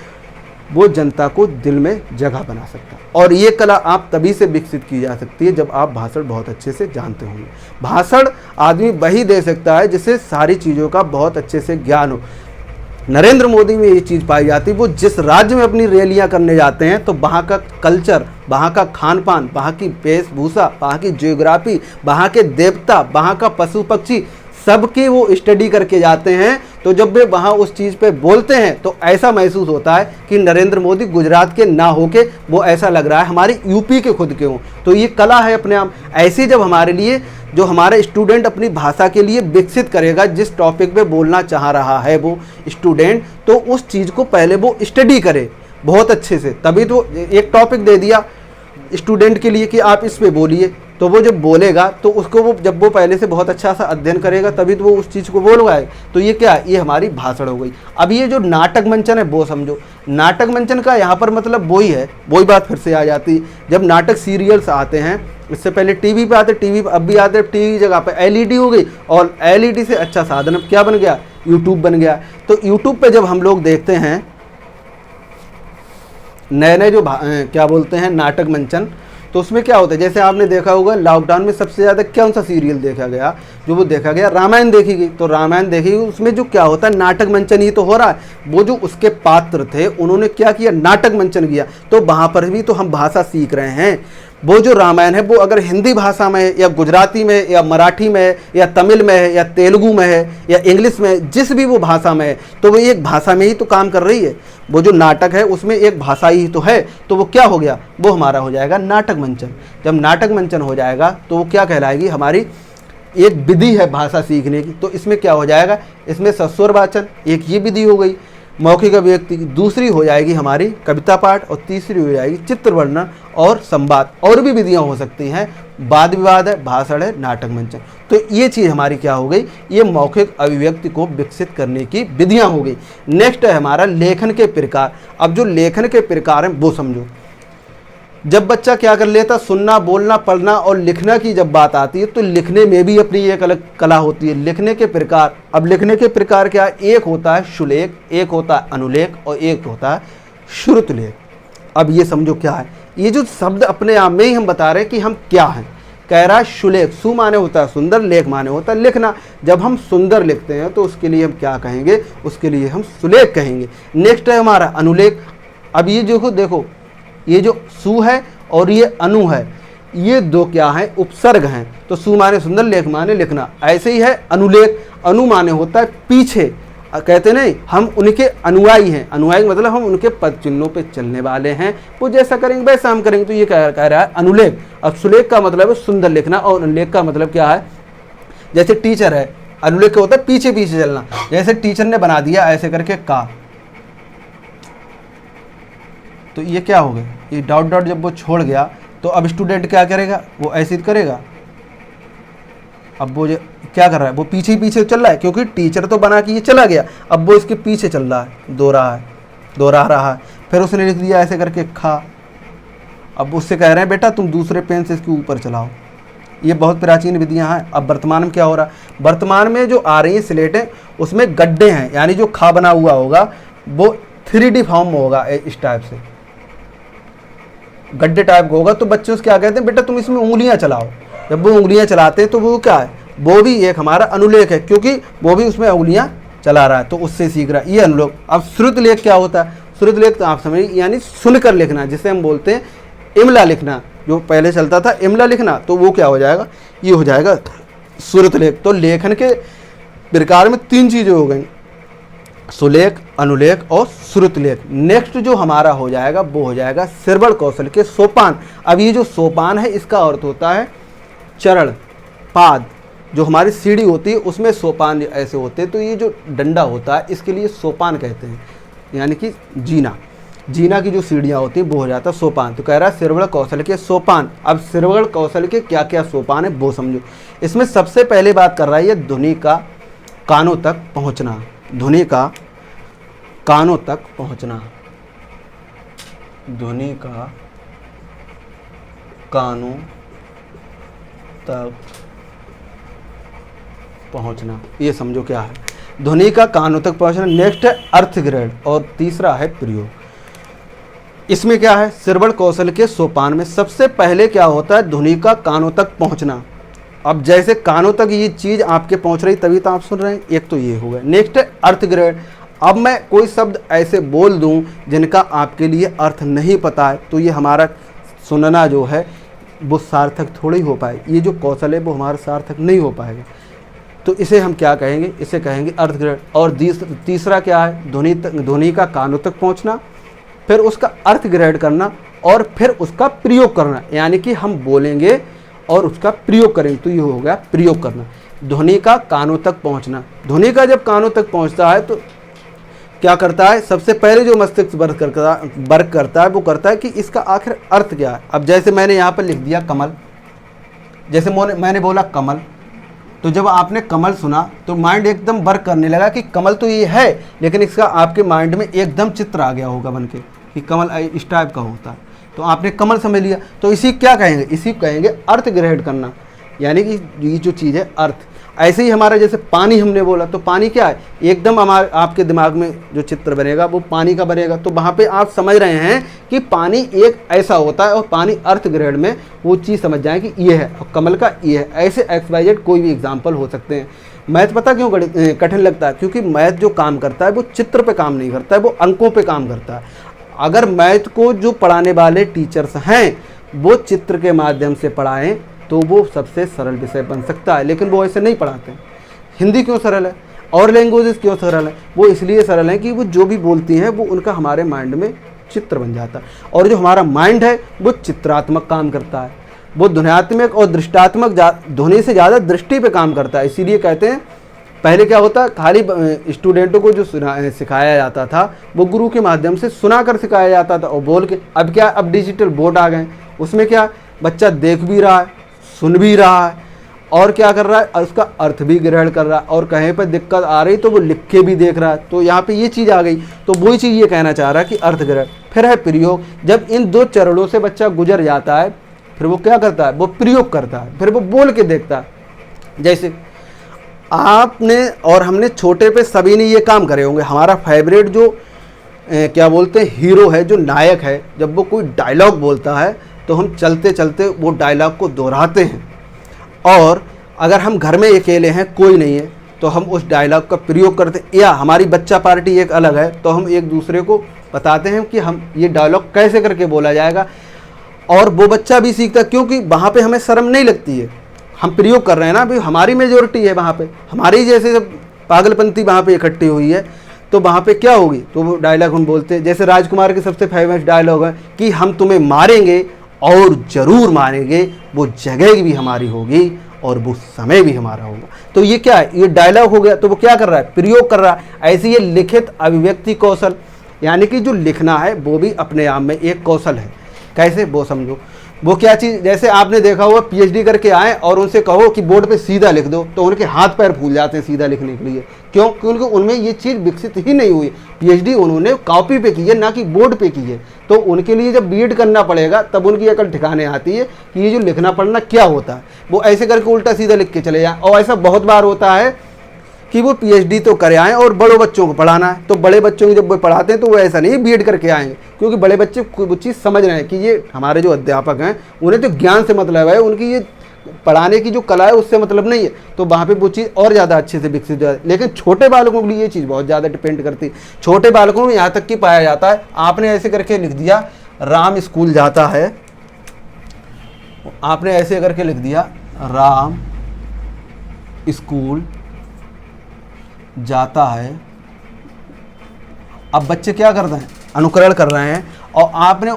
वो जनता को दिल में जगह बना सकता है। और ये कला आप तभी से विकसित की जा सकती है जब आप भाषण बहुत अच्छे से जानते होंगे। भाषण आदमी वही दे सकता है जिसे सारी चीज़ों का बहुत अच्छे से ज्ञान हो। नरेंद्र मोदी में ये चीज़ पाई जाती है, वो जिस राज्य में अपनी रैलियां करने जाते हैं तो वहाँ का कल्चर, वहाँ का खान पान, वहाँ की वेशभूषा, वहाँ की ज्योग्राफी, वहाँ के देवता, वहाँ का पशु पक्षी, सबकी वो स्टडी करके जाते हैं। तो जब वे वहाँ उस चीज़ पे बोलते हैं तो ऐसा महसूस होता है कि नरेंद्र मोदी गुजरात के ना होके वो ऐसा लग रहा है हमारी यूपी के खुद के हों। तो ये कला है अपने आप। ऐसी जब हमारे लिए जो हमारे स्टूडेंट अपनी भाषा के लिए विकसित करेगा, जिस टॉपिक पे बोलना चाह रहा है वो स्टूडेंट, तो उस चीज़ को पहले वो स्टडी करे बहुत अच्छे से। तभी तो एक टॉपिक दे दिया स्टूडेंट के लिए कि आप इस पे बोलिए, तो वो जब बोलेगा तो उसको वो जब वो पहले से बहुत अच्छा सा अध्ययन करेगा तभी तो वो उस चीज़ को बोलगा। तो ये क्या, ये हमारी भाषण हो गई। अब ये जो नाटक मंचन है वो समझो, नाटक मंचन का यहाँ पर मतलब वही है, वही बात फिर से आ जाती है। जब नाटक सीरियल्स आते हैं, इससे पहले टीवी पे आते, टीवी पे अब भी आते, टीवी की जगह पे एलईडी हो गई, और एलईडी से अच्छा साधन अब क्या बन गया, यूट्यूब बन गया। तो यूट्यूब पे जब हम लोग देखते हैं नए नए जो क्या बोलते हैं नाटक मंचन, तो उसमें क्या होता है, जैसे आपने देखा होगा लॉकडाउन में सबसे ज़्यादा कौन सा सीरियल देखा गया, जो वो देखा गया रामायण देखी गई। तो रामायण देखी गई, उसमें जो क्या होता है नाटक मंचन ही तो हो रहा है। वो जो उसके पात्र थे उन्होंने क्या किया, नाटक मंचन किया। तो वहाँ पर भी तो हम भाषा सीख रहे हैं। वो जो रामायण है वो अगर हिंदी भाषा में है या गुजराती में है या मराठी में है या तमिल में है या तेलुगु में है या इंग्लिश में है, जिस भी वो भाषा में है, तो वो एक भाषा में ही तो काम कर रही है। वो जो नाटक है उसमें एक भाषा ही तो है, तो वो क्या हो गया, वो हमारा हो जाएगा नाटक मंचन। जब नाटक मंचन हो जाएगा तो वो क्या कहलाएगी, हमारी एक विधि है भाषा सीखने की। तो इसमें क्या हो जाएगा, इसमें सस्वर वाचन एक ये विधि हो गई मौखिक अभिव्यक्ति की, दूसरी हो जाएगी हमारी कविता पाठ, और तीसरी हो जाएगी चित्र वर्णन और संवाद। और भी विधियां हो सकती हैं, वाद विवाद है, भाषण है, नाटक मंचन। तो ये चीज़ हमारी क्या हो गई, ये मौखिक अभिव्यक्ति को विकसित करने की विधियां हो गई। नेक्स्ट है हमारा लेखन के प्रकार। अब जो लेखन के प्रकार हैं वो समझो। जब बच्चा क्या कर लेता, सुनना, बोलना, पढ़ना और लिखना की जब बात आती है तो लिखने में भी अपनी एक अलग कला होती है। लिखने के प्रकार, अब लिखने के प्रकार क्या है, एक होता है शुलेख, एक होता है अनुलेख और एक होता है श्रुतलेख। अब ये समझो क्या है, ये जो शब्द अपने आप में ही हम बता रहे हैं कि हम क्या हैं। कह रहा है शुलेख, सु माने होता है सुंदर, लेख माने होता है लिखना। जब हम सुंदर लिखते हैं तो उसके लिए हम क्या कहेंगे, उसके लिए हम सुलेख कहेंगे। नेक्स्ट है हमारा अनुलेख। अब ये जो देखो, ये जो सु है और ये अनु है, ये दो क्या हैं, उपसर्ग हैं। तो सु माने सुंदर, लेख माने लिखना। ऐसे ही है अनुलेख, अनु माने होता है पीछे, कहते नहीं हम उनके अनुयायी हैं। अनुयायी मतलब हम उनके पद चिन्हों पे चलने वाले हैं, वो जैसा करेंगे वैसा हम करेंगे। तो ये कह रहा है अनुलेख। अब सुलेख का मतलब है सुंदर लिखना, और अनुलेख का मतलब क्या है, जैसे टीचर है, अनुलेख होता है पीछे पीछे चलना। जैसे टीचर ने बना दिया ऐसे करके का, तो ये क्या हो गया, ये डॉट डॉट जब वो छोड़ गया तो अब स्टूडेंट क्या करेगा, वो ऐसे करेगा। अब वो क्या कर रहा है, वो पीछे ही पीछे चल रहा है, क्योंकि टीचर तो बना के ये चला गया, अब वो इसके पीछे चल रहा है, दोहरा रहा है। फिर उसने लिख दिया ऐसे करके खा। अब उससे कह रहे हैं बेटा तुम दूसरे पेन से इसके ऊपर चलाओ। ये बहुत प्राचीन विधियां हैं। अब वर्तमान में क्या हो रहा है, वर्तमान में जो आ रही है स्लेटें उसमें गड्ढे हैं, यानी जो खा बना हुआ होगा वो 3D फॉर्म में होगा, इस टाइप से गड्ढे टाइप का होगा। तो बच्चे उसके क्या कहते हैं, बेटा तुम इसमें उंगलियां चलाओ। जब वो उंगलियां चलाते हैं तो वो क्या है, वो भी एक हमारा अनुलेख है, क्योंकि वो भी उसमें उंगलियां चला रहा है, तो उससे सीख रहा है, ये अनुलेख। अब श्रुत लेख क्या होता है, श्रुत लेख तो आप समझिए यानी सुनकर लिखना, जिसे हम बोलते हैं इमला लिखना, जो पहले चलता था इमला लिखना, तो वो क्या हो जाएगा, ये हो जाएगा सुरत लेख। तो लेखन के प्रकार में 3 चीज़ें हो गई, सुलेख, अनुलेख और श्रुत लेख। नेक्स्ट जो हमारा हो जाएगा वो हो जाएगा श्रवण कौशल के सोपान। अब ये जो सोपान है इसका अर्थ होता है चरण, पाद। जो हमारी सीढ़ी होती है उसमें सोपान ऐसे होते हैं, तो ये जो डंडा होता है इसके लिए सोपान कहते हैं, यानी कि जीना की जो सीढ़ियाँ होती हैं वो हो जाता है सोपान। तो कह रहा है श्रवण कौशल के सोपान। अब श्रवण कौशल के क्या क्या सोपान है वो समझो। इसमें सबसे पहले बात कर रहा है ये ध्वनि का कानों तक पहुँचना, ध्वनि का कानों तक पहुँचना, ध्वनि का कानों तक पहुँचना, ये समझो क्या है, ध्वनि का कानों तक पहुँचना। नेक्स्ट है अर्थ ग्रहण और तीसरा है प्रयोग। इसमें क्या है, श्रवण कौशल के सोपान में सबसे पहले क्या होता है, ध्वनि का कानों तक पहुँचना। अब जैसे कानों तक ये चीज़ आपके पहुँच रही तभी तो आप सुन रहे हैं, एक तो ये हो गया। नेक्स्ट है अर्थ ग्रहण। अब मैं कोई शब्द ऐसे बोल दूं जिनका आपके लिए अर्थ नहीं पता है, तो ये हमारा सुनना जो है वो सार्थक थोड़ी हो पाए, ये जो कौशल है वो हमारा सार्थक नहीं हो पाएगा। तो इसे हम क्या कहेंगे, इसे कहेंगे अर्थ ग्रहण। और तीसरा क्या है, ध्वनि का कानों तक पहुंचना, फिर उसका अर्थ ग्रहण करना और फिर उसका प्रयोग करना, यानी कि हम बोलेंगे और उसका प्रयोग करेंगे, तो ये हो गया प्रयोग करना। ध्वनि का कानों तक पहुंचना, ध्वनि का जब कानों तक पहुंचता है तो क्या करता है, सबसे पहले जो मस्तिष्क वर्क करता है वो करता है कि इसका आखिर अर्थ क्या है। अब जैसे मैंने यहाँ पर लिख दिया कमल, जैसे मैंने बोला कमल, तो जब आपने कमल सुना तो माइंड एकदम वर्क करने लगा कि कमल तो ये है, लेकिन इसका आपके माइंड में एकदम चित्र आ गया होगा बनके कि कमल इस टाइप का होता है, तो आपने कमल समझ लिया। तो इसी क्या कहेंगे, इसी कहेंगे अर्थ ग्रहण करना, यानी कि ये जो चीज़ है अर्थ। ऐसे ही हमारा जैसे पानी हमने बोला, तो पानी क्या है, एकदम हमारे आपके दिमाग में जो चित्र बनेगा वो पानी का बनेगा। तो वहाँ पे आप समझ रहे हैं कि पानी एक ऐसा होता है और पानी अर्थ ग्रहण में वो चीज़ समझ जाए कि ये है और कमल का ये है। ऐसे XYZ कोई भी एग्जाम्पल हो सकते हैं। मैथ पता क्यों कठिन लगता है, क्योंकि मैथ जो काम करता है वो चित्र पे काम नहीं करता है, वो अंकों पे काम करता है। अगर मैथ को जो पढ़ाने वाले टीचर्स हैं वो चित्र के माध्यम से पढ़ाएं तो वो सबसे सरल विषय बन सकता है, लेकिन वो ऐसे नहीं पढ़ाते हैं। हिंदी क्यों सरल है और लैंग्वेजेस क्यों सरल है, वो इसलिए सरल है कि वो जो भी बोलती हैं वो उनका हमारे माइंड में चित्र बन जाता है। और जो हमारा माइंड है वो चित्रात्मक काम करता है, वो ध्वन्यात्मक और दृष्टात्मक ध्वनि से ज़्यादा दृष्टि पे काम करता है। इसीलिए कहते हैं पहले क्या होता, खाली स्टूडेंटों को जो सिखाया जाता था वो गुरु के माध्यम से सुनाकर सिखाया जाता था और बोल के। अब क्या, अब डिजिटल बोर्ड आ गए, उसमें क्या बच्चा देख भी रहा है, सुन भी रहा है और क्या कर रहा है, उसका अर्थ भी ग्रहण कर रहा है, और कहीं पर दिक्कत आ रही तो वो लिख के भी देख रहा है। तो यहाँ पे ये चीज़ आ गई। तो वही चीज़ ये कहना चाह रहा है कि अर्थ ग्रहण। फिर है प्रयोग। जब इन 2 चरणों से बच्चा गुजर जाता है फिर वो क्या करता है, वो प्रयोग करता है, फिर वो बोल के देखता है। जैसे आपने और हमने छोटे पे सभी ने ये काम करे होंगे। हमारा फेवरेट जो क्या बोलते हैं हीरो है, जो नायक है, जब वो कोई डायलॉग बोलता है तो हम चलते चलते वो डायलॉग को दोहराते हैं। और अगर हम घर में अकेले हैं, कोई नहीं है, तो हम उस डायलॉग का प्रयोग करते हैं। या हमारी बच्चा पार्टी एक अलग है तो हम एक दूसरे को बताते हैं कि हम ये डायलॉग कैसे करके बोला जाएगा, और वो बच्चा भी सीखता है, क्योंकि वहाँ पे हमें शर्म नहीं लगती है। हम प्रयोग कर रहे हैं ना, भाई हमारी मेजोरिटी है वहाँ पे, हमारी जैसे जब पागलपंथी वहाँ पे इकट्ठी हुई है तो वहाँ पे क्या होगी, तो वो डायलॉग हम बोलते हैं। जैसे राजकुमार के सबसे फेमस डायलॉग है कि हम तुम्हें मारेंगे और ज़रूर मारेंगे, वो जगह भी हमारी होगी और वो समय भी हमारा होगा। तो ये क्या है, ये डायलॉग हो गया। तो वो क्या कर रहा है, प्रयोग कर रहा है। ऐसे ये लिखित अभिव्यक्ति कौशल, यानी कि जो लिखना है वो भी अपने आप में एक कौशल है। कैसे, वो समझो। वो क्या चीज़, जैसे आपने देखा हुआ PhD करके आए और उनसे कहो कि बोर्ड पे सीधा लिख दो तो उनके हाथ पैर फूल जाते हैं सीधा लिखने के लिए। क्यों, क्योंकि उनमें ये चीज़ विकसित ही नहीं हुई। PhD उन्होंने कॉपी पे की है, ना कि बोर्ड पे की है। तो उनके लिए जब B.Ed करना पड़ेगा तब उनकी अकल ठिकाने आती है कि ये जो लिखना पढ़ना क्या होता है। वो ऐसे करके उल्टा सीधा लिख के चले जाए। और ऐसा बहुत बार होता है कि वो PhD तो करे आएँ और बड़े बच्चों को पढ़ाना है, तो बड़े बच्चों को जब वो पढ़ाते हैं तो वो ऐसा नहीं B.Ed करके आएंगे, क्योंकि बड़े बच्चे वो चीज़ समझ रहे हैं कि ये हमारे जो अध्यापक हैं उन्हें तो ज्ञान से मतलब है, उनकी ये पढ़ाने की जो कला है उससे मतलब नहीं है। तो वहाँ पे वो चीज़ और ज़्यादा अच्छे से विकसित हो जाती है। लेकिन छोटे बालकों के लिए ये चीज़ बहुत ज़्यादा डिपेंड करती है। छोटे बालकों में यहाँ तक कि पाया जाता है, आपने ऐसे करके लिख दिया राम स्कूल जाता है, आपने ऐसे करके लिख दिया राम स्कूल जाता है। अब बच्चे क्या कर रहे हैं, अनुकरण कर रहे हैं, और आपने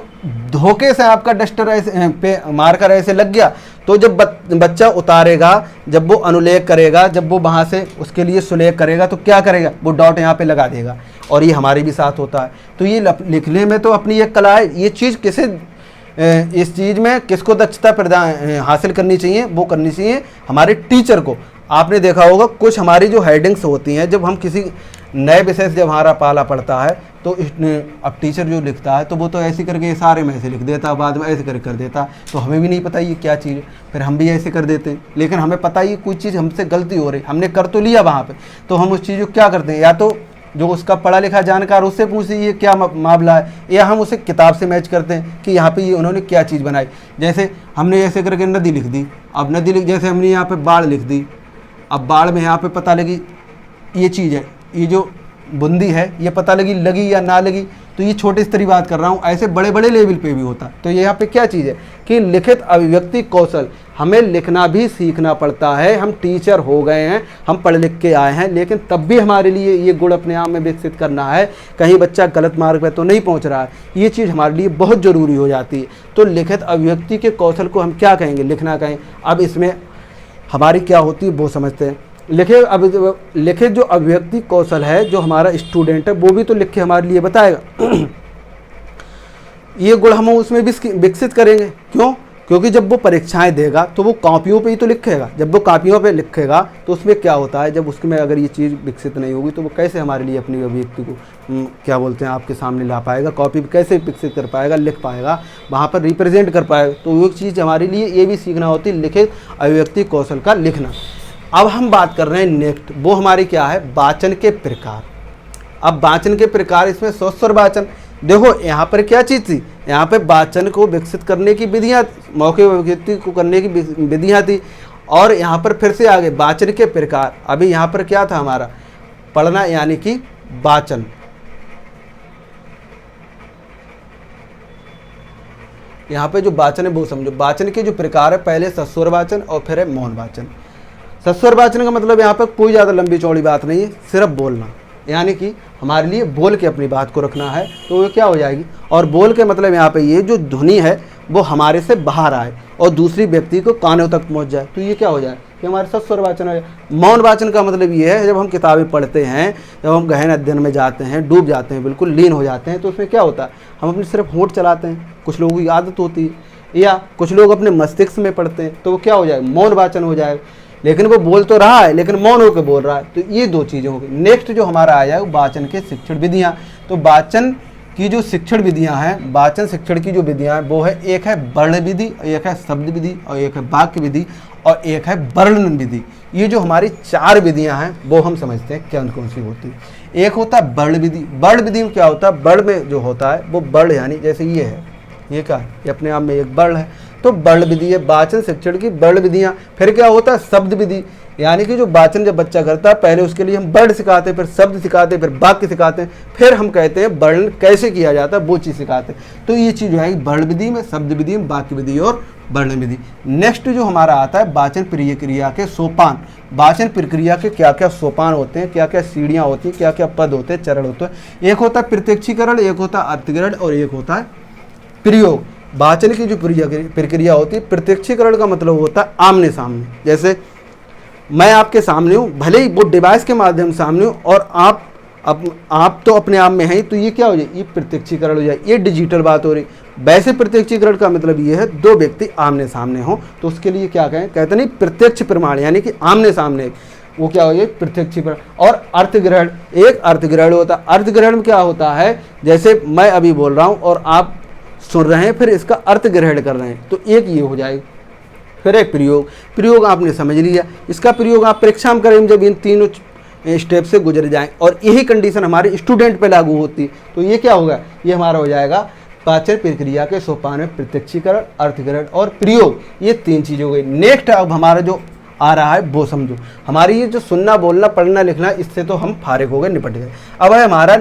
धोखे से आपका डस्टर ऐसे पे मारकर ऐसे लग गया, तो जब बच्चा उतारेगा, जब वो अनुलेख करेगा, जब वो वहाँ से उसके लिए सुलेख करेगा, तो क्या करेगा, वो डॉट यहाँ पे लगा देगा। और ये हमारे भी साथ होता है। तो ये लिखने में तो अपनी एक कला है। ये चीज़ इस चीज़ में किसको दक्षता प्रदान हासिल करनी चाहिए, वो करनी चाहिए हमारे टीचर को। आपने देखा होगा कुछ हमारी जो हेडिंग्स होती हैं, जब हम किसी नए विषय से जब हमारा पाला पड़ता है, तो अब टीचर जो लिखता है तो वो तो ऐसे करके सारे में ऐसे लिख देता, बाद में ऐसे कर देता, तो हमें भी नहीं पता ये क्या चीज़ है, फिर हम भी ऐसे कर देते हैं। लेकिन हमें पता ही कोई चीज़ हमसे गलती हो रही, हमने कर तो लिया वहाँ पे, तो हम उस चीज़ को क्या करते हैं, या तो जो उसका पढ़ा लिखा जानकार उससे पूछते ये क्या मामला है, या हम उसे किताब से मैच करते हैं कि यहाँ पे ये उन्होंने क्या चीज़ बनाई। जैसे हमने ऐसे करके नदी लिख दी, अब नदी जैसे हमने यहाँ पे बाढ़ लिख दी, अब बाढ़ में यहाँ पे पता लगी ये चीज़ है, ये जो बूंदी है ये पता लगी या ना लगी, तो ये छोटे स्तर की बात कर रहा हूँ। ऐसे बड़े बड़े लेवल पे भी होता। तो यहाँ पे क्या चीज़ है कि लिखित अभिव्यक्ति कौशल, हमें लिखना भी सीखना पड़ता है। हम टीचर हो गए हैं, हम पढ़ लिख के आए हैं, लेकिन तब भी हमारे लिए ये गुण अपने आप में विकसित करना है। कहीं बच्चा गलत मार्ग पर तो नहीं पहुँच रहा है, ये चीज़ हमारे लिए बहुत ज़रूरी हो जाती है। तो लिखित अभिव्यक्ति के कौशल को हम क्या कहेंगे, लिखना कहें। अब इसमें हमारी क्या होती है वो समझते हैं। लिखित जो अभिव्यक्ति कौशल है, जो हमारा स्टूडेंट है वो भी तो लिख के हमारे लिए बताएगा। ये गुण हम उसमें विकसित करेंगे। क्यों? क्योंकि जब वो परीक्षाएं देगा तो वो कॉपियों पे ही तो लिखेगा। जब वो कॉपियों पे लिखेगा तो उसमें क्या होता है, जब उसमें अगर ये चीज़ विकसित नहीं होगी तो वो कैसे हमारे लिए अपनी अभिव्यक्ति को क्या बोलते हैं आपके सामने ला पाएगा, कॉपी पे कैसे विकसित कर पाएगा, लिख पाएगा, वहाँ पर रिप्रेजेंट कर पाएगा। तो वो चीज़ हमारे लिए ये भी सीखना होती है, लिखित अभिव्यक्ति कौशल का लिखना। अब हम बात कर रहे हैं नेक्स्ट, वो हमारी क्या है, वाचन के प्रकार। अब वाचन के प्रकार, इसमें स्वस्वर वाचन। देखो यहाँ पर क्या चीज़ थी, यहाँ पे वाचन को विकसित करने की विधियाँ, मौखिक अभिव्यक्ति को करने की विधियाँ थी, और यहाँ पर फिर से आगे वाचन के प्रकार। अभी यहाँ पर क्या था हमारा, पढ़ना यानी कि वाचन। यहाँ पे जो वाचन है वो समझो, वाचन के जो प्रकार है, पहले सस्वर वाचन और फिर है मौन वाचन। सस्वर वाचन का मतलब यहाँ पर कोई ज़्यादा लंबी चौड़ी बात नहीं है, सिर्फ बोलना, यानी कि हमारे लिए बोल के अपनी बात को रखना है, तो वो क्या हो जाएगी। और बोल के मतलब यहाँ पे ये जो ध्वनि है वो हमारे से बाहर आए और दूसरी व्यक्ति को कानों तक पहुँच जाए, तो ये क्या हो जाए, कि हमारे सस्वर वाचन है। मौन वाचन का मतलब ये है, जब हम किताबें पढ़ते हैं, जब हम गहन अध्ययन में जाते हैं, डूब जाते हैं, बिल्कुल लीन हो जाते हैं, तो उसमें क्या होता है, हम अपने सिर्फ होंठ चलाते हैं। कुछ लोगों की आदत होती है, या कुछ लोग अपने मस्तिष्क में पढ़ते हैं, तो वो क्या हो जाए, मौन वाचन हो जाएगा। लेकिन वो बोल तो रहा है लेकिन मौन होकर बोल रहा है, तो ये दो चीज़ें होगी। नेक्स्ट जो हमारा आया है वाचन के शिक्षण विधियाँ। तो वाचन की जो शिक्षण विधियाँ हैं, वाचन शिक्षण की जो विधियाँ हैं वो है, एक है वर्ण विधि, एक है शब्द विधि, और एक है वाक्य विधि, और एक है वर्णन विधि। ये जो हमारी चार विधियाँ हैं वो हम समझते हैं कौन कौन सी होती है। एक होता है वर्ण विधि। वर्ण विधि में क्या होता है, वर्ण में जो होता है वो वर्ण यानी जैसे ये है, ये क्या है, ये अपने आप में एक वर्ण है, तो वर्ण विधि है, वाचन शिक्षण की वर्ण विधियाँ। फिर क्या होता है, शब्द विधि, यानी कि जो वाचन जब बच्चा करता है पहले उसके लिए हम वर्ण सिखाते हैं, फिर शब्द सिखाते हैं, फिर वाक्य सिखाते हैं, फिर हम कहते हैं वर्णन कैसे किया जाता है वो चीज़ सिखाते हैं। तो ये चीज़ जो है वर्ण विधि में, शब्द विधि में, वाक्य विधि और वर्ण विधि। नेक्स्ट जो हमारा आता है वाचन प्रक्रिया के सोपान। वाचन प्रक्रिया के क्या क्या सोपान होते हैं, क्या क्या सीढ़ियाँ होती हैं, क्या क्या पद होते हैं, चरण होते हैं। एक होता है प्रत्यक्षीकरण, एक होता है अर्थग्रहण और एक होता है प्रयोग। वाचन की जो प्रक्रिया होती है, प्रत्यक्षीकरण का मतलब होता है आमने सामने। जैसे मैं आपके सामने हूँ, भले ही वो डिवाइस के माध्यम से सामने हूँ, और आप तो अपने आप में हैं, तो ये क्या हो जाए, ये प्रत्यक्षीकरण हो जाए, ये डिजिटल बात हो रही। वैसे प्रत्यक्षीकरण का मतलब ये है दो व्यक्ति आमने सामने हों, तो उसके लिए क्या कहें, कहते नहीं प्रत्यक्ष प्रमाण, यानी कि आमने सामने, वो क्या हो जाए प्रत्यक्षीकरण। और अर्थग्रहण, एक अर्थग्रहण होता है। अर्थग्रहण में क्या होता है, जैसे मैं अभी बोल रहा हूँ और आप सुन रहे हैं, फिर इसका अर्थ ग्रहण कर रहे हैं, तो एक ये हो जाएगा। फिर एक प्रयोग। प्रयोग आपने समझ लिया, इसका प्रयोग आप परीक्षा में करें जब इन तीनों स्टेप से गुजर जाएं, और यही कंडीशन हमारे स्टूडेंट पे लागू होती है, तो ये क्या होगा, ये हमारा हो जाएगा वाचन प्रक्रिया के सोपान में प्रत्यक्षीकरण, अर्थग्रहण और प्रयोग। ये तीन चीज़ हो गई। नेक्स्ट अब हमारा जो आ रहा है वो समझो, हमारी ये जो सुनना, बोलना, पढ़ना, लिखना, इससे तो हम फारिग हो गए, निपट गए। अब है हमारा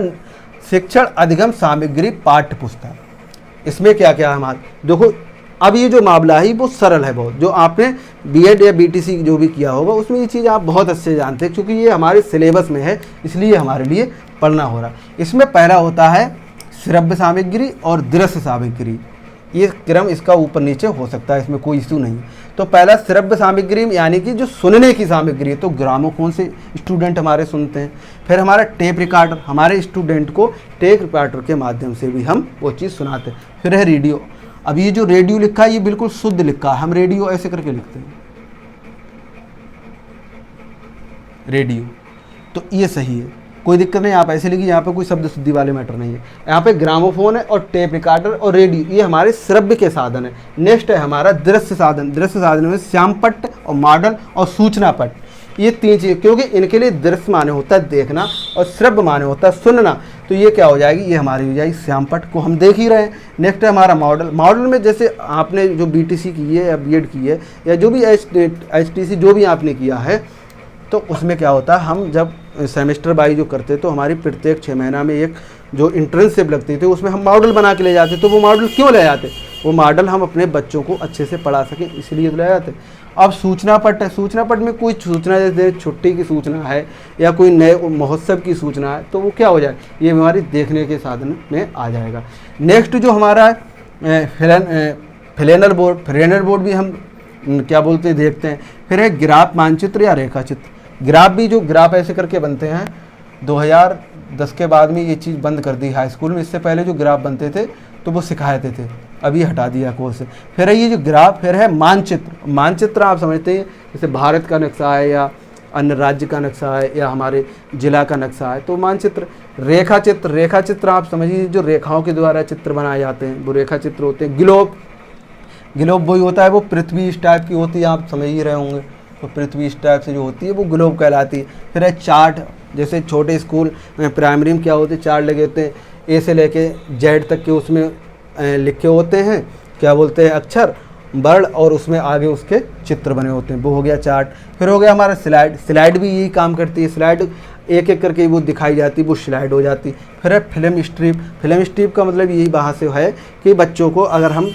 शिक्षण अधिगम सामग्री पाठ्य पुस्तक। इसमें क्या क्या है हमारा, देखो अब ये जो मामला है वो सरल है बहुत, जो आपने बीएड या बीटीसी जो भी किया होगा उसमें ये चीज़ आप बहुत अच्छे से जानते हैं, क्योंकि ये हमारे सिलेबस में है, इसलिए हमारे लिए पढ़ना हो रहा। इसमें पहला होता है श्रव्य सामग्री और दृश्य सामग्री। ये क्रम इसका ऊपर नीचे हो सकता है, इसमें कोई इशू नहीं। तो पहला श्रव्य सामग्री यानी कि जो सुनने की सामग्री है, तो ग्रामोफोन से स्टूडेंट हमारे सुनते हैं। फिर हमारा टेप रिकॉर्डर, हमारे स्टूडेंट को टेप रिकॉर्डर के माध्यम से भी हम वो चीज़ सुनाते हैं। फिर है रेडियो। अब ये जो रेडियो लिखा है ये बिल्कुल शुद्ध लिखा है, हम रेडियो ऐसे करके लिखते हैं रेडियो, तो ये सही है, कोई दिक्कत नहीं, आप ऐसे लिखिए, यहाँ पे कोई शब्द शुद्धि वाले मैटर नहीं है। यहाँ पे ग्रामोफोन है और टेप रिकॉर्डर और रेडियो, ये हमारे श्रव्य के साधन है। नेक्स्ट है हमारा दृश्य साधन। दृश्य साधन में श्यामपट्ट और मॉडल और सूचना पट्ट, ये तीन चीज़, क्योंकि इनके लिए दृश्य माने होता है देखना और श्रव्य माने होता है सुनना, तो ये क्या हो जाएगी, ये हमारी हो जाएगी श्यामपट्ट, को हम देख ही रहे हैं। नेक्स्ट है हमारा मॉडल। मॉडल में जैसे आपने जो बीटीसी की है या बीएड की है या जो भी एचटीसी जो भी आपने किया है, तो उसमें क्या होता है, हम जब सेमेस्टर वाइज जो करते तो हमारी प्रत्येक 6 महीना में एक जो इंटर्नशिप लगती थी उसमें हम मॉडल बना के ले जाते। तो वो मॉडल क्यों ले जाते, वो मॉडल हम अपने बच्चों को अच्छे से पढ़ा सकें, इसलिए तो ले जाते। अब सूचना पट है, सूचना पट में कोई सूचना जैसे छुट्टी की सूचना है या कोई नए महोत्सव की सूचना है, तो वो क्या हो जाए, ये हमारी देखने के साधन में आ जाएगा। नेक्स्ट जो हमारा फ्लेनर बोर्ड, फ्लेनर बोर्ड भी हम क्या बोलते हैं देखते हैं। फिर है ग्राफ मानचित्र या रेखा चित्र। ग्राफ भी जो ग्राफ ऐसे करके बनते हैं, 2010 के बाद में ये चीज़ बंद कर दी हाई स्कूल में। इससे पहले जो ग्राफ बनते थे तो वो सिखाते थे, अभी हटा दिया कोर्स से। फिर है ये जो ग्राफ, फिर है मानचित्र। मानचित्र आप समझते हैं जैसे भारत का नक्शा है या अन्य राज्य का नक्शा है या हमारे जिला का नक्शा है, तो मानचित्र। रेखा चित्र, रेखा चित्र आप समझिए जो रेखाओं के द्वारा चित्र बनाए जाते हैं वो रेखा चित्र होते हैं। ग्लोब, ग्लोब वही होता है, वो पृथ्वी इस टाइप की होती है, आप समझ ही रहे होंगे, तो पृथ्वी इस टाइप से जो होती है वो ग्लोब कहलाती है। फिर है चार्ट, जैसे छोटे स्कूल में प्राइमरी में क्या होते हैं, चार्ट लगे होते हैं, ए से लेके जेड तक के उसमें लिखे होते हैं, क्या बोलते हैं, अक्षर वर्ण, और उसमें आगे उसके चित्र बने होते हैं, वो हो गया चार्ट। फिर हो गया हमारा स्लाइड। स्लाइड भी यही काम करती है, स्लाइड एक एक करके वो दिखाई जाती है, वो स्लाइड हो जाती। फिर है फिल्म स्ट्रिप। फिल्म स्ट्रिप का मतलब यही वहाँ से है कि बच्चों को अगर हम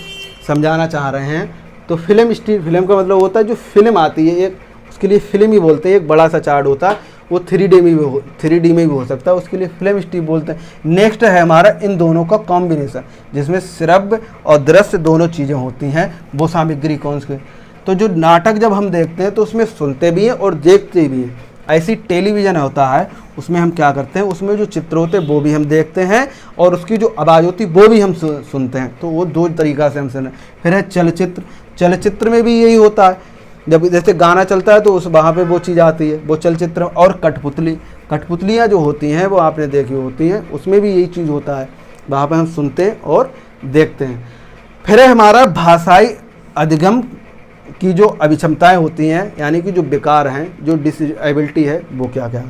समझाना चाह रहे हैं तो फिल्म स्ट्रिप, फिल्म का मतलब होता है जो फिल्म आती है एक, उसके लिए फिल्म ही बोलते हैं। एक बड़ा सा चार्ट होता है, वो 3D में भी हो सकता है, उसके लिए फिल्म स्ट्रिप बोलते हैं। नेक्स्ट है हमारा इन दोनों का कॉम्बिनेशन, जिसमें श्रव्य और दृश्य दोनों चीज़ें होती हैं, वो सामग्री कौन सी। तो जो नाटक जब हम देखते हैं तो उसमें सुनते भी हैं और देखते भी हैं। ऐसी टेलीविज़न होता है, उसमें हम क्या करते हैं, उसमें जो चित्र होते हैं वो भी हम देखते हैं और उसकी जो आवाज़ होती है वो भी हम सुनते हैं, तो वो दो तरीक़ा से हम सुने। फिर है चलचित्र। चलचित्र में भी यही होता है, जब जैसे गाना चलता है तो उस वहाँ पे वो चीज़ आती है, वो चलचित्र। और कठपुतली, कठपुतलियाँ जो होती हैं वो आपने देखी होती हैं, उसमें भी यही चीज़ होता है, वहाँ पे हम सुनते हैं और देखते हैं। फिर है हमारा भाषाई अधिगम की जो अभिक्षमताएँ होती हैं, यानी कि जो विकार हैं, जो डिसेबिलिटी है, वो क्या क्या।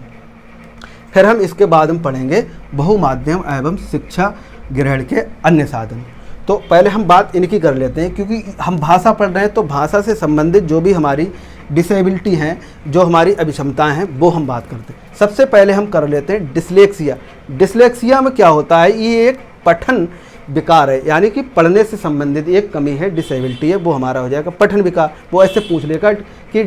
फिर हम इसके बाद हम पढ़ेंगे बहुमाध्यम एवं शिक्षा ग्रहण के अन्य साधन। तो पहले हम बात इनकी कर लेते हैं, क्योंकि हम भाषा पढ़ रहे हैं तो भाषा से संबंधित जो भी हमारी डिसेबिलिटी हैं, जो हमारी अभिक्षमताएं हैं, वो हम बात करते हैं। सबसे पहले हम कर लेते हैं डिस्लेक्सिया। डिस्लेक्सिया में क्या होता है, ये एक पठन विकार है, यानी कि पढ़ने से संबंधित एक कमी है, डिसेबिलिटी है, वो हमारा हो जाएगा पठन विकार। वो ऐसे पूछ लेगा कि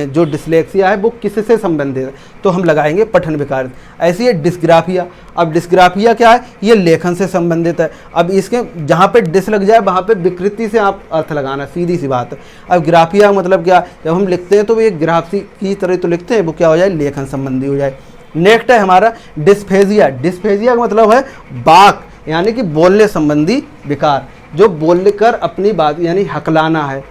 जो डिस्लेक्सिया है वो किससे संबंधित है, तो हम लगाएंगे पठन विकार। ऐसी है डिस्ग्राफिया। अब डिस्ग्राफिया क्या है, ये लेखन से संबंधित है। अब इसके जहाँ पे डिस लग जाए वहाँ पे विकृति से आप अर्थ लगाना, सीधी सी बात है। अब ग्राफिया मतलब क्या, जब हम लिखते हैं तो वो एक ग्राफी की तरह तो लिखते हैं, वो क्या हो जाए, लेखन संबंधी हो जाए। नेक्स्ट है हमारा डिस्फेजिया। डिस्फेजिया का मतलब है बाक, यानी कि बोलने संबंधी विकार, जो बोल कर अपनी बात यानी हकलाना है,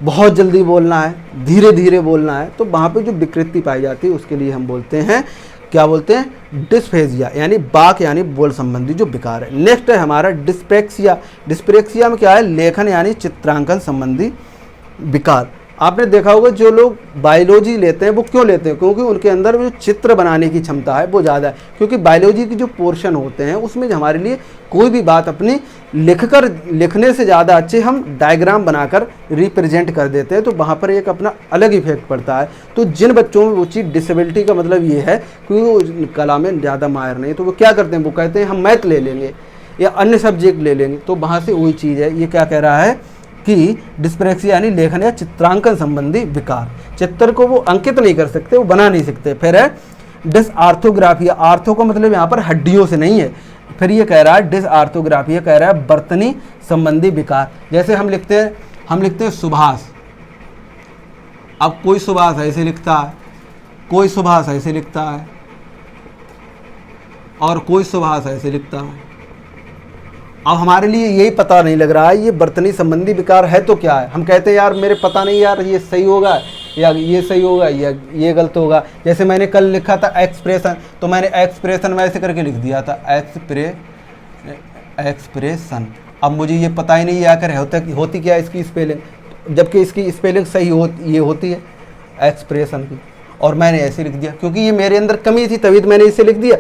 बहुत जल्दी बोलना है, धीरे धीरे बोलना है, तो वहाँ पे जो विकृति पाई जाती है उसके लिए हम बोलते हैं, क्या बोलते हैं, डिस्फेजिया, यानी बाक यानी बोल संबंधी जो विकार है। नेक्स्ट है हमारा डिस्प्रेक्सिया। डिस्प्रेक्सिया में क्या है, लेखन यानी चित्रांकन संबंधी विकार। आपने देखा होगा जो लोग बायोलॉजी लेते हैं वो क्यों लेते हैं, क्योंकि उनके अंदर जो चित्र बनाने की क्षमता है वो ज़्यादा है। क्योंकि बायोलॉजी की जो पोर्शन होते हैं उसमें हमारे लिए कोई भी बात अपनी लिखने से ज़्यादा अच्छे हम डायग्राम बनाकर रिप्रेजेंट कर देते हैं, तो वहाँ पर एक अपना अलग इफेक्ट पड़ता है। तो जिन बच्चों में वो चीज़ डिसेबिलिटी का मतलब ये है क्योंकि वो कला में ज़्यादा माहिर नहीं, तो वो क्या करते हैं, वो कहते हैं हम मैथ ले लेंगे या अन्य सब्जेक्ट ले लेंगे, तो वहाँ से वही चीज़ है। ये क्या कह रहा है कि डिस्प्रेक्सिया यानी लेखन या चित्रांकन संबंधी विकार, चित्र को वो अंकित नहीं कर सकते, वो बना नहीं सकते। फिर है डिसआर्थोग्राफिया, आर्थो का मतलब यहाँ पर हड्डियों से नहीं है। फिर ये कह रहा है डिसआर्थोग्राफिया कह रहा है बर्तनी संबंधी विकार। जैसे हम लिखते हैं सुभाष, अब कोई सुभाष ऐसे लिखता है, कोई सुभाष ऐसे लिखता है और कोई सुभाष ऐसे लिखता है। अब हमारे लिए यही पता नहीं लग रहा है ये बर्तनी संबंधी विकार है तो क्या है। हम कहते हैं यार मेरे पता नहीं यार ये सही होगा या ये सही होगा या ये गलत होगा। जैसे मैंने कल लिखा था एक्सप्रेशन, तो मैंने एक्सप्रेशन वैसे करके लिख दिया था एक्सप्रेशन। अब मुझे ये पता ही नहीं आकर होती क्या इसकी स्पेलिंग, जबकि इसकी स्पेलिंग सही होती है एक्सप्रेशन की, और मैंने ऐसे लिख दिया क्योंकि ये मेरे अंदर कमी थी तभी तो मैंने इसे लिख दिया।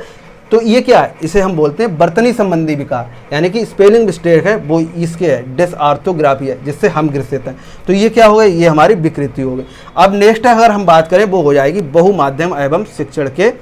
तो ये क्या है, इसे हम बोलते हैं बर्तनी संबंधी विकार, यानी कि स्पेलिंग मिस्टेक है वो इसके है, डिसआर्थोग्राफी है जिससे हम ग्रसित हैं। तो ये क्या हो गया, ये हमारी विकृति हो गई। अब नेक्स्ट अगर हम बात करें वो हो जाएगी बहुमाध्यम एवं शिक्षण के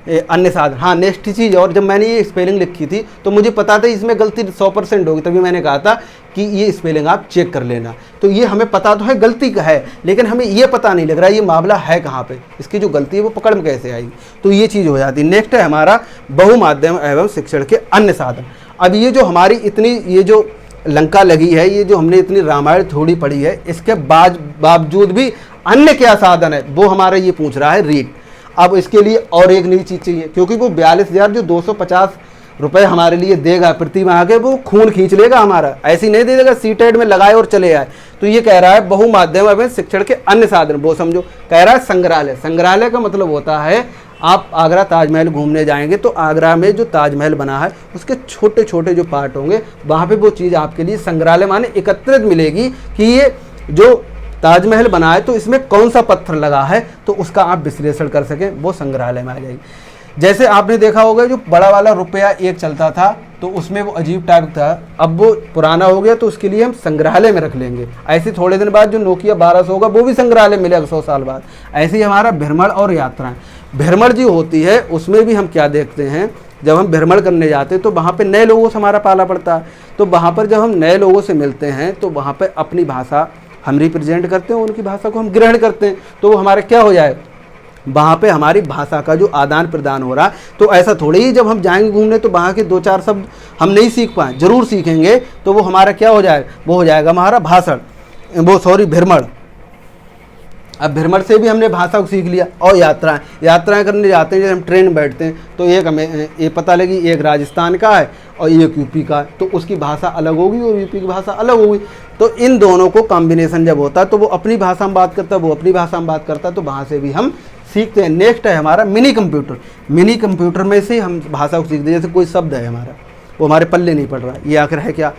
अन्य साधन। हाँ नेक्स्ट चीज़, और जब मैंने ये स्पेलिंग लिखी थी तो मुझे पता था इसमें गलती 100% होगी, तभी मैंने कहा था कि ये स्पेलिंग आप चेक कर लेना। तो ये हमें पता तो है गलती का है, लेकिन हमें ये पता नहीं लग रहा ये मामला है कहाँ पे, इसकी जो गलती है वो पकड़ में कैसे आएगी। तो ये चीज़ हो जाती है। नेक्स्ट है हमारा बहुमाध्यम एवं शिक्षण के अन्य साधन। अब ये जो हमारी इतनी ये जो लंका लगी है, ये जो हमने इतनी रामायण थोड़ी पढ़ी है, इसके बावजूद भी अन्य क्या साधन है वो हमारा ये पूछ रहा है रीड। अब इसके लिए और एक नई चीज़ चाहिए, क्योंकि वो 42,000 जो 250 रुपए हमारे लिए देगा प्रति माह के, वो खून खींच लेगा हमारा, ऐसी नहीं दे देगा सीटेड में लगाए और चले आए। तो ये कह रहा है बहुमाध्यम एवं शिक्षण के अन्य साधन, वो समझो कह रहा है संग्रहालय। संग्रहालय का मतलब होता है आप आगरा ताजमहल घूमने जाएंगे तो आगरा में जो ताजमहल बना है उसके छोटे छोटे जो पार्ट होंगे वहाँ पे वो चीज़ आपके लिए संग्रहालय माने एकत्रित मिलेगी कि ये जो ताजमहल बना है तो इसमें कौन सा पत्थर लगा है, तो उसका आप विश्लेषण कर सकें, वो संग्रहालय में आ जाएगी। जैसे आपने देखा होगा जो बड़ा वाला रुपया एक चलता था तो उसमें वो अजीब टाइप था, अब वो पुराना हो गया तो उसके लिए हम संग्रहालय में रख लेंगे। ऐसे थोड़े दिन बाद जो नोकिया 1200 होगा वो भी संग्रहालय मिलेगा 100 साल बाद। ऐसे ही हमारा भ्रमण और यात्राएं, भ्रमण जो होती है उसमें भी हम क्या देखते हैं, जब हम भ्रमण करने जाते हैं तो वहाँ पे नए लोगों से हमारा पाला पड़ता है। तो वहाँ पर जब हम नए लोगों से मिलते हैं तो वहाँ पर अपनी भाषा हम रिप्रेजेंट करते हैं, उनकी भाषा को हम ग्रहण करते हैं, तो वो हमारा क्या हो जाए, वहाँ पे हमारी भाषा का जो आदान प्रदान हो रहा है। तो ऐसा थोड़ी ही जब हम जाएंगे घूमने तो वहाँ के 2-4 शब्द हम नहीं सीख पाएँ, जरूर सीखेंगे, तो वो हमारा क्या हो जाएगा, वो हो जाएगा हमारा भाषण, भ्रमण। अब भ्रमण से भी हमने भाषा को सीख लिया। और यात्राएं करने जाते हैं, जब हम ट्रेन में बैठते हैं तो एक हमें ये पता लगी एक राजस्थान का है और एक यूपी का है, तो उसकी भाषा अलग होगी और यूपी की भाषा अलग होगी। तो इन दोनों को कॉम्बिनेशन जब होता है तो वो अपनी भाषा में बात करता है, वो अपनी भाषा में बात करता है, तो वहाँ से भी हम सीखते हैं। नेक्स्ट है हमारा मिनी कंप्यूटर। मिनी कंप्यूटर में से हम भाषा को सीखते हैं। जैसे कोई शब्द है हमारा वो हमारे पल्ले नहीं पड़ रहा, ये आखिर है क्या,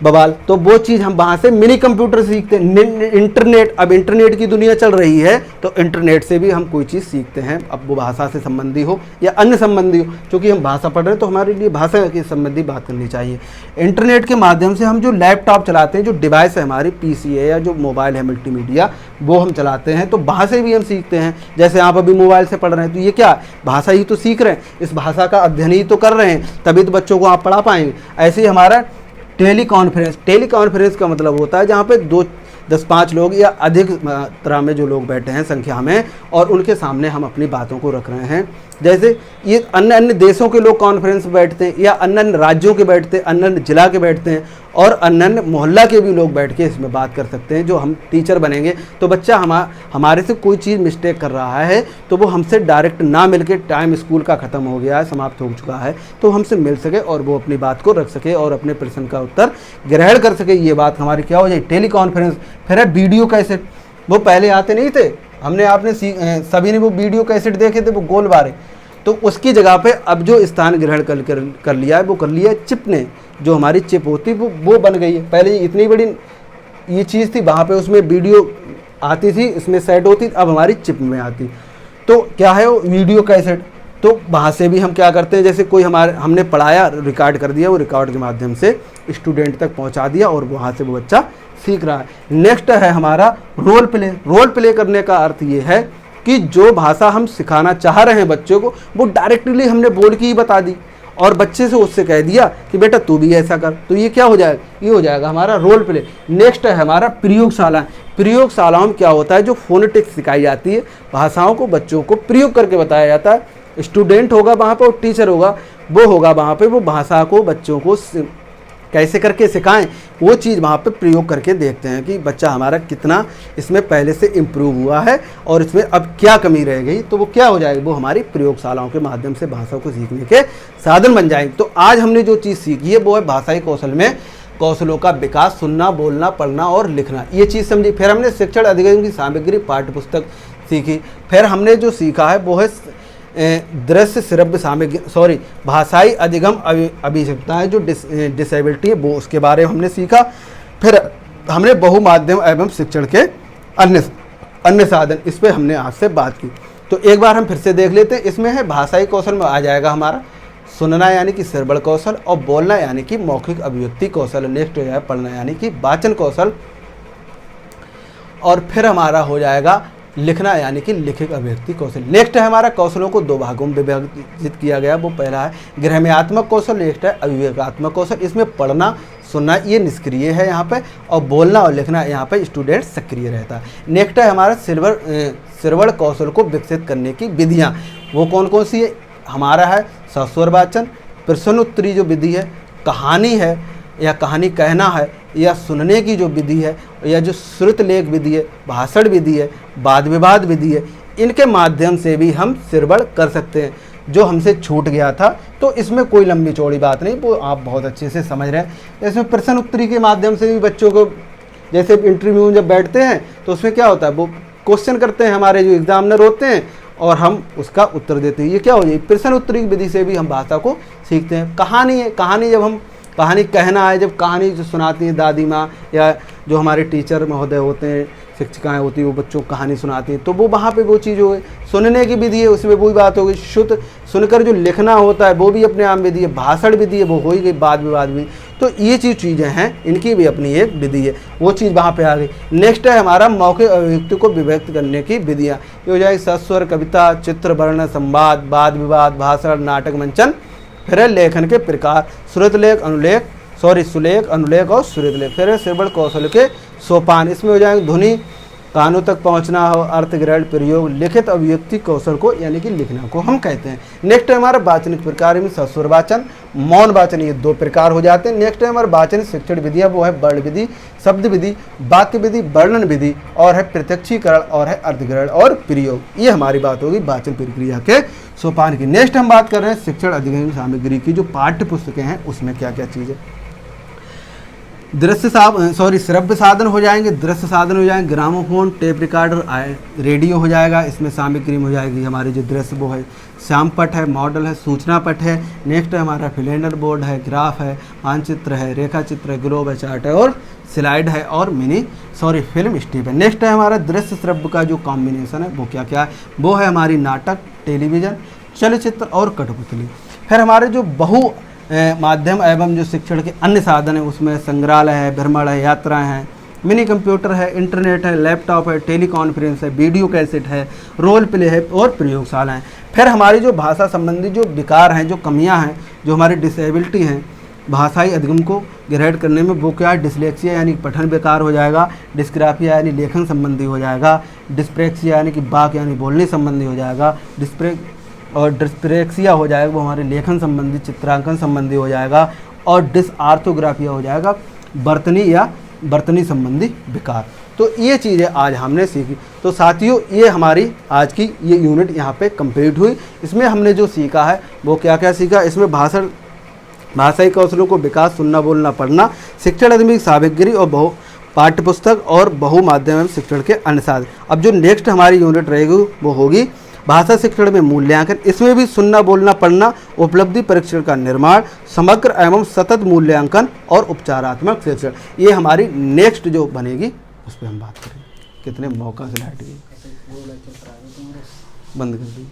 बवाल, तो वो चीज़ हम वहाँ से मिनी कंप्यूटर सीखते हैं। इंटरनेट, अब इंटरनेट की दुनिया चल रही है तो इंटरनेट से भी हम कोई चीज़ सीखते हैं, अब वो भाषा से संबंधी हो या अन्य संबंधी हो। क्योंकि हम भाषा पढ़ रहे हैं तो हमारे लिए भाषा के संबंधी बात करनी चाहिए। इंटरनेट के माध्यम से हम जो लैपटॉप चलाते हैं, जो डिवाइस है हमारी पीसी है या जो मोबाइल है मल्टीमीडिया, वो हम चलाते हैं तो वहाँ से भी हम सीखते हैं। जैसे आप अभी मोबाइल से पढ़ रहे हैं तो ये क्या भाषा ही तो सीख रहे हैं, इस भाषा का अध्ययन ही तो कर रहे हैं, तभी तो बच्चों को आप पढ़ा पाएंगे। ऐसे ही हमारा टेली कॉन्फ्रेंस का मतलब होता है जहाँ पे 10-5 लोग या अधिक मात्रा में जो लोग बैठे हैं संख्या में और उनके सामने हम अपनी बातों को रख रहे हैं। जैसे ये अन्य देशों के लोग कॉन्फ्रेंस में बैठते हैं या अन्य राज्यों के बैठते हैं, अन्य जिला के बैठते हैं और अन्य मोहल्ला के भी लोग बैठ के इसमें बात कर सकते हैं। जो हम टीचर बनेंगे तो बच्चा हमारे से कोई चीज़ मिस्टेक कर रहा है तो वो हमसे डायरेक्ट ना मिल के, टाइम स्कूल का ख़त्म हो गया है, समाप्त हो चुका है, तो हमसे मिल सके और वो अपनी बात को रख सके और अपने प्रश्न का उत्तर ग्रहण कर सके। ये बात हमारी क्या हो जाए, टेली कॉन्फ्रेंस। फिर है वीडियो कैसेट, वो पहले आते नहीं थे, आपने सभी ने वो वीडियो कैसेट देखे थे, वो गोल बारे, तो उसकी जगह पे अब जो स्थान ग्रहण कर लिया है वो कर लिया है चिप ने। जो हमारी चिप होती वो बन गई है। पहले इतनी बड़ी ये चीज़ थी, वहाँ पे उसमें वीडियो आती थी, इसमें सेट होती, अब हमारी चिप में आती। तो क्या है वो वीडियो कैसेट, तो वहाँ से भी हम क्या करते हैं, जैसे कोई हमने पढ़ाया, रिकॉर्ड कर दिया, वो रिकॉर्ड के माध्यम से स्टूडेंट तक पहुँचा दिया और वहाँ से वो बच्चा सीख रहा है। नेक्स्ट है हमारा रोल प्ले। रोल प्ले करने का अर्थ ये है कि जो भाषा हम सिखाना चाह रहे हैं बच्चों को वो डायरेक्टली हमने बोल के ही बता दी और बच्चे से उससे कह दिया कि बेटा तू भी ऐसा कर, तो ये क्या हो जाएगा, ये हो जाएगा हमारा रोल प्ले। नेक्स्ट है हमारा प्रयोगशाला। प्रयोगशालाओं में क्या होता है, जो फोनेटिक्स सिखाई जाती है, भाषाओं को बच्चों को प्रयोग करके बताया जाता है। स्टूडेंट होगा वहाँ पर और टीचर होगा, वो होगा वहाँ पे, वो भाषा को बच्चों को कैसे करके सिखाएं, वो चीज़ वहाँ पे प्रयोग करके देखते हैं कि बच्चा हमारा कितना इसमें पहले से इम्प्रूव हुआ है और इसमें अब क्या कमी रह गई, तो वो क्या हो जाएगी, वो हमारी प्रयोगशालाओं के माध्यम से भाषा को सीखने के साधन बन जाएंगे। तो आज हमने जो चीज़ सीखी है वो है भाषाई कौशल में कौशलों का विकास, सुनना, बोलना, पढ़ना और लिखना, ये चीज़ समझी। फिर हमने शिक्षण अधिगम की सामग्री पाठ्य पुस्तक सीखी। फिर हमने जो सीखा है वो है दृश्य श्रव्य सामग्री भाषाई अधिगम अभिक्षमताएं जो डिसेबिलिटी है, वो उसके बारे में हमने सीखा। फिर हमने बहुमाध्यम एवं शिक्षण के अन्य साधन, इस पर हमने आज से बात की। तो एक बार हम फिर से देख लेते हैं। इसमें है भाषाई कौशल में आ जाएगा हमारा सुनना यानी कि श्रवण कौशल, और बोलना यानी कि मौखिक अभिव्यक्ति कौशल। नेक्स्ट हो जाएगा पढ़ना यानी कि वाचन कौशल, और फिर हमारा हो जाएगा लिखना यानी कि लिखित अभिव्यक्ति कौशल। नेक्स्ट है हमारा कौशलों को दो भागों में विभाजित किया गया, वो पहला है गृहम्यात्मक कौशल, नेक्स्ट है अविवेकात्मक कौशल। इसमें पढ़ना सुनना ये निष्क्रिय है यहाँ पे, और बोलना और लिखना यहाँ पे स्टूडेंट सक्रिय रहता है। नेक्स्ट है हमारा श्रवण कौशल को विकसित करने की विधियाँ, वो कौन कौन सी है, हमारा है सस्वर वाचन, प्रश्नोत्तरी जो विधि है, कहानी है या कहानी कहना है, या सुनने की जो विधि है, या जो श्रुत लेख विधि है, भाषण विधि है, वाद विवाद विधि है, इनके माध्यम से भी हम श्रवण कर सकते हैं। जो हमसे छूट गया था, तो इसमें कोई लंबी चौड़ी बात नहीं, वो आप बहुत अच्छे से समझ रहे हैं। इसमें प्रश्न उत्तरी के माध्यम से भी बच्चों को, जैसे इंटरव्यू में जब बैठते हैं तो उसमें क्या होता है, वो क्वेश्चन करते हैं हमारे जो एग्जामिनर होते हैं, और हम उसका उत्तर देते हैं। ये क्या हो जाए, प्रश्न उत्तरी विधि से भी हम भाषा को सीखते हैं। कहानी है, कहानी जब हम कहानी कहना है, जब कहानी जो सुनाती हैं दादी माँ या जो हमारे टीचर महोदय होते हैं, शिक्षिकाएं होती हैं, वो बच्चों को कहानी सुनाती हैं, तो वो वहाँ पे वो चीज़ हो गई। सुनने की विधि है, उसमें वही बात हो गई। शुद्ध सुनकर जो लिखना होता है वो भी अपने आप विधि है। भाषण विधि है, वो हो ही गई। वाद विवाद भी, तो ये चीज़ें हैं, इनकी भी अपनी एक विधि है, वो चीज़ वहाँ पे आ गई। नेक्स्ट है हमारा मौखिक अभिव्यक्ति को व्यक्त करने की विधियाँ, ये हो जाएगी सस्वर, कविता, चित्र, वर्ण, संवाद, वाद विवाद, भाषण, नाटक, मंचन। फिर है लेखन के प्रकार, सुलेख, अनुलेख और श्रुत लेख। फिर है श्रवण कौशल के सोपान, इसमें हो जाएंगे ध्वनि, कानों तक पहुंचना हो, अर्थ ग्रहण, प्रयोग, लिखित अभिव्यक्ति कौशल को यानी कि लिखना को हम कहते हैं। नेक्स्ट है हमारा वाचनिक प्रकार में सस्वर वाचन, मौन वाचन, ये दो प्रकार हो जाते हैं। नेक्स्ट है हमारा वाचन शिक्षण विधियाँ, वो है वर्ण विधि, शब्द विधि, वाक्य विधि, वर्णन विधि, और है प्रत्यक्षीकरण, और है अर्धग्रहण और प्रयोग। ये हमारी बात होगी वाचन प्रक्रिया के सोपान की। नेक्स्ट हम बात कर रहे हैं शिक्षण अधिगम सामग्री की, जो पाठ्य पुस्तकें हैं उसमें क्या क्या चीज़ें। श्रव्य साधन हो जाएंगे, दृश्य साधन हो जाएंगे, ग्रामोफोन, टेप रिकॉर्डर, रेडियो हो जाएगा। इसमें सामग्री में हो जाएगी हमारी जो दृश्य वो है श्याम पट है, मॉडल है, सूचना पट है। नेक्स्ट है हमारा फिलेंडर बोर्ड है, ग्राफ है, मानचित्र है, रेखा चित्र है, ग्लोब है, चार्ट है, और स्लाइड है, और फिल्म स्ट्रिप है। नेक्स्ट है हमारा दृश्य श्रव्य का जो कॉम्बिनेशन है वो क्या क्या है, वो है हमारी नाटक, टेलीविज़न, चलचित्र और कठपुतली। फिर हमारे जो बहु माध्यम एवं जो शिक्षण के अन्य साधन है, उसमें संग्रहालय है, भ्रमण है, यात्राएं हैं, मिनी कंप्यूटर है, इंटरनेट है, लैपटॉप है, टेली कॉन्फ्रेंस है, वीडियो कैसेट है, रोल प्ले है, और प्रयोगशाला है। फिर हमारी जो भाषा संबंधी जो विकार हैं, जो कमियां हैं, जो हमारी डिसेबिलिटी हैं भाषाई अधिगम को ग्रहण करने में, वो क्या है, डिसलेक्सिया यानी पठन बेकार हो जाएगा, डिस्ग्राफिया यानी लेखन संबंधी हो जाएगा, डिस्प्रेक्सिया यानी कि बाक यानी बोलने संबंधी हो जाएगा, डिस्प्रेक्सिया हो जाएगा वो हमारे लेखन संबंधी, चित्रांकन संबंधी हो जाएगा, और डिसआर्थोग्राफिया हो जाएगा बर्तनी संबंधी विकार। तो ये चीज़ें आज हमने सीखी। तो साथियों, ये हमारी आज की ये यूनिट यहाँ पे कंप्लीट हुई। इसमें हमने जो सीखा है वो क्या क्या सीखा, इसमें भाषाई कौशलों को विकास, सुनना, बोलना, पढ़ना, शिक्षण अधिगम सामग्री और पाठ्य पुस्तक और बहुमाध्यम शिक्षण के अन्य साधन। अब जो नेक्स्ट हमारी यूनिट रहेगी वो होगी भाषा शिक्षण में मूल्यांकन। इसमें भी सुनना, बोलना, पढ़ना, उपलब्धि परीक्षण का निर्माण, समग्र एवं सतत मूल्यांकन और उपचारात्मक शिक्षण, ये हमारी नेक्स्ट जो बनेगी उस पर हम बात करेंगे। कितने मौका से लाइट गई, बंद कर दी।